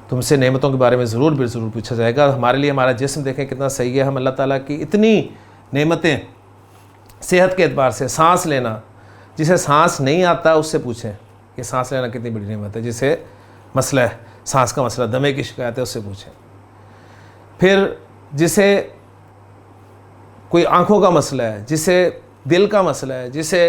تم سے نعمتوں کے بارے میں ضرور پوچھا جائے گا۔ ہمارے لیے ہمارا جسم دیکھیں کتنا صحیح ہے، ہم اللہ تعالیٰ کی اتنی نعمتیں، صحت کے اعتبار سے، سانس لینا، جسے سانس نہیں آتا اس سے پوچھیں کہ سانس لینا کتنی بڑی نعمت ہے، جسے مسئلہ ہے سانس کا مسئلہ، دمے کی شکایت ہے اس سے پوچھیں، پھر جسے کوئی آنکھوں کا مسئلہ ہے، جسے دل کا مسئلہ ہے، جسے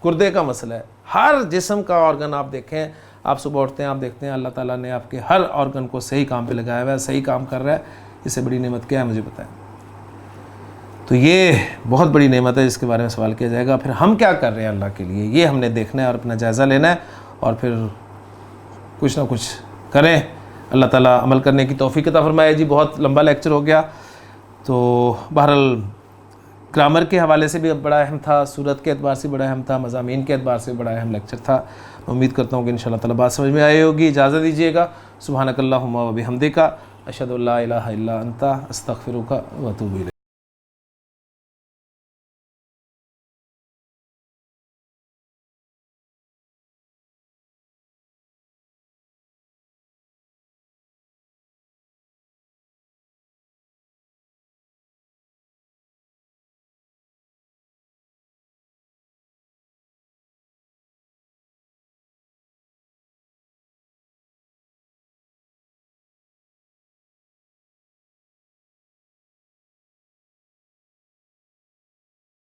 گردے کا مسئلہ ہے، ہر جسم کا آرگن آپ دیکھیں، آپ صبح اٹھتے ہیں آپ دیکھتے ہیں اللہ تعالیٰ نے آپ کے ہر آرگن کو صحیح کام پہ لگایا ہوا ہے، صحیح کام کر رہا ہے، اس سے بڑی نعمت کیا ہے مجھے بتائیں۔ تو یہ بہت بڑی نعمت ہے جس کے بارے میں سوال کیا جائے گا۔ پھر ہم کیا کر رہے ہیں اللہ کے لیے، یہ ہم نے دیکھنا ہے اور اپنا جائزہ لینا ہے، اور پھر کچھ نہ کچھ کریں۔ اللہ تعالیٰ عمل کرنے کی توفیق عطا فرمائے جی۔ بہت لمبا لیکچر ہو گیا، تو بہرحال گرامر کے حوالے سے بھی بڑا اہم تھا، صورت کے اعتبار سے بڑا اہم تھا، مضامین کے اعتبار سے بڑا اہم لیکچر تھا۔ امید کرتا ہوں کہ انشاءاللہ تعالیٰ بات سمجھ میں آئی ہوگی۔ اجازت دیجیے گا۔ سبحانک اللہم و بحمدک، اشہد ان لا الہ الا انت، استغفرک و اتوب الیک۔